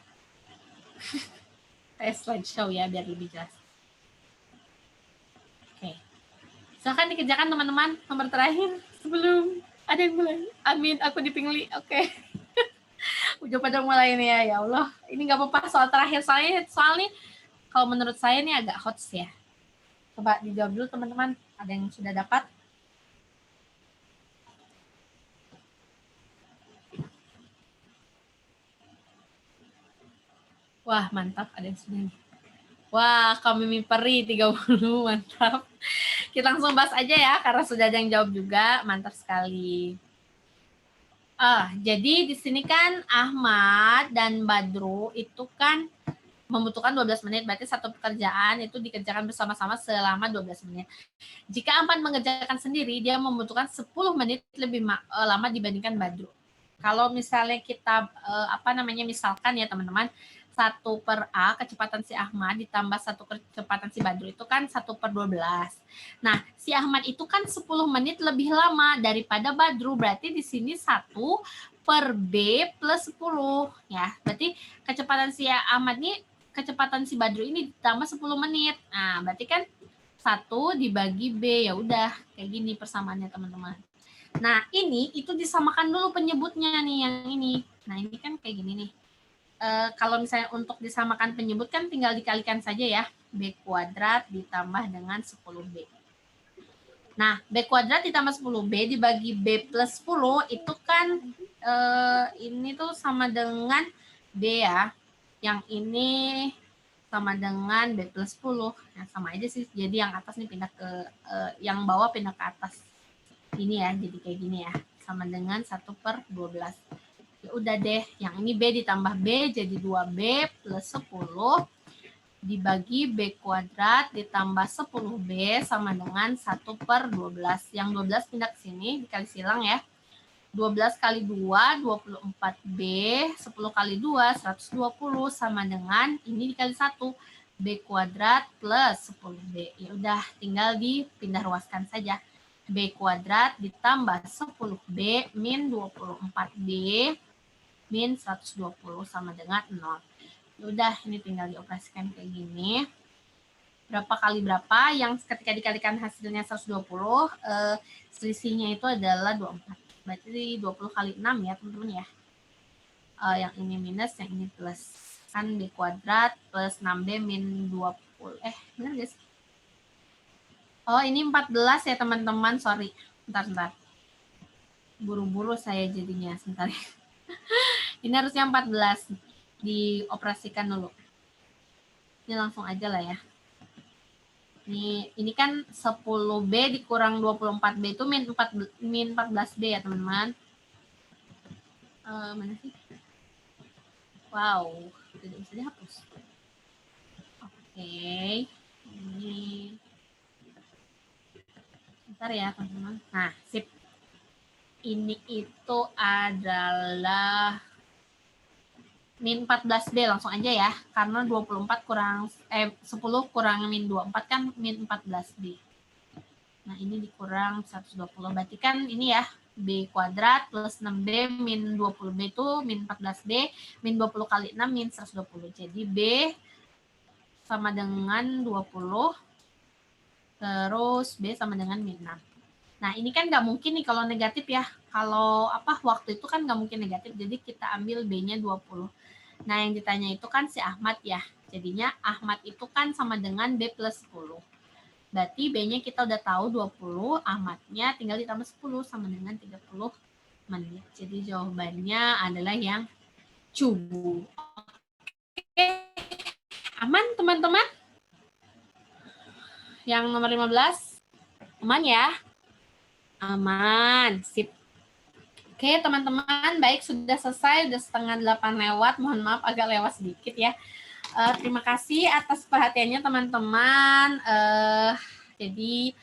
Saya slideshow ya, biar lebih jelas. Oke. Silahkan dikerjakan teman-teman, nomor terakhir sebelum Ada yang mulai. Amin, aku dipingli. Oke. Udah pada mulai nih ya. Ya Allah, ini nggak apa-apa soal terakhir. Soalnya kalau menurut saya ini agak hot ya. Coba dijawab dulu teman-teman. Ada yang sudah dapat? Wah, mantap. Ada yang sudah nih. Wah, kami miperi 30. Mantap. Kita langsung bahas aja ya, karena sudah ada yang jawab juga. Mantap sekali. Jadi di sini kan Ahmad dan Badru itu kan membutuhkan 12 menit, berarti satu pekerjaan itu dikerjakan bersama-sama selama 12 menit. Jika Ahmad mengerjakan sendiri, dia membutuhkan 10 menit lebih lama dibandingkan Badru. Kalau misalnya kita misalkan ya teman-teman, 1/A kecepatan si Ahmad ditambah 1 kecepatan si Badru itu kan 1/12. Nah, si Ahmad itu kan 10 menit lebih lama daripada Badru, berarti di sini 1/B plus 10 ya. Berarti kecepatan si Ahmad ini kecepatan si Badru ini ditambah 10 menit. Nah, berarti kan 1 dibagi B, ya udah kayak gini persamaannya teman-teman. Nah, ini itu disamakan dulu penyebutnya nih yang ini. Nah, ini kan kayak gini nih. Kalau misalnya untuk disamakan penyebut kan tinggal dikalikan saja ya. B kuadrat ditambah dengan 10B. Nah, B kuadrat ditambah 10B dibagi B plus 10 itu kan ini tuh sama dengan B ya. Yang ini sama dengan B plus 10. Nah, sama aja sih. Jadi yang atas nih pindah ke, yang bawah pindah ke atas. Ini ya, jadi kayak gini ya. Sama dengan 1/12. Ya udah deh, yang ini B ditambah B jadi 2B plus 10 dibagi B kuadrat ditambah 10B sama dengan 1/12. Yang 12 pindah ke sini, dikali silang ya. 12 kali 2, 24B, 10 kali 2, 120 sama dengan ini dikali 1, B kuadrat plus 10B. Ya udah, tinggal dipindah ruaskan saja. B kuadrat ditambah 10B min 24B min 120 sama dengan 0. Udah, ini tinggal dioperasikan kayak gini. Berapa kali berapa, yang ketika dikalikan hasilnya 120, selisihnya itu adalah 24. Berarti 20 kali 6 ya teman-teman ya. Yang ini minus, yang ini plus. Kan B kuadrat plus 6B min 20. Benar gak sih? Oh, ini 14 ya teman-teman, sorry. Bentar. Buru-buru saya jadinya, sebentar ya. Ini harusnya 14. Dioperasikan dulu. Ini langsung aja lah ya. Ini kan 10B dikurang 24B itu min 14B ya teman-teman. Mana sih? Wow, tidak bisa dihapus. Oke. Ini. Bentar ya teman-teman. Nah, sip. Ini itu adalah min 14B, langsung aja ya, karena 24 kurang 10 kurang min 24 kan min 14B. Nah, ini dikurang 120, berarti kan ini ya, B kuadrat plus 6B min 20B itu min 14B, min 20 kali 6 min 120. Jadi B sama dengan 20, terus B sama dengan min 6. Nah, ini kan nggak mungkin nih kalau negatif ya. Kalau waktu itu kan nggak mungkin negatif, jadi kita ambil B-nya 20. Nah, yang ditanya itu kan si Ahmad ya. Jadinya Ahmad itu kan sama dengan B plus 10. Berarti B-nya kita udah tahu 20, Ahmadnya tinggal ditambah 10 sama dengan 30 menit. Jadi jawabannya adalah yang cubu. Oke. Aman teman-teman? Yang nomor 15? Aman ya? Aman. Sip. Oke teman-teman, baik sudah selesai, udah 7:30 lewat, mohon maaf agak lewat sedikit ya. Terima kasih atas perhatiannya teman-teman. Jadi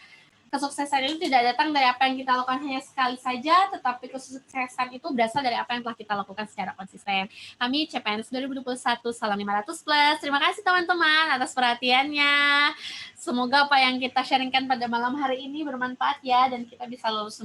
kesuksesan itu tidak datang dari apa yang kita lakukan hanya sekali saja, tetapi kesuksesan itu berasal dari apa yang telah kita lakukan secara konsisten. Kami CPNS 2021, salam 500 plus. Terima kasih teman-teman atas perhatiannya. Semoga apa yang kita sharingkan pada malam hari ini bermanfaat ya, dan kita bisa lulus semua.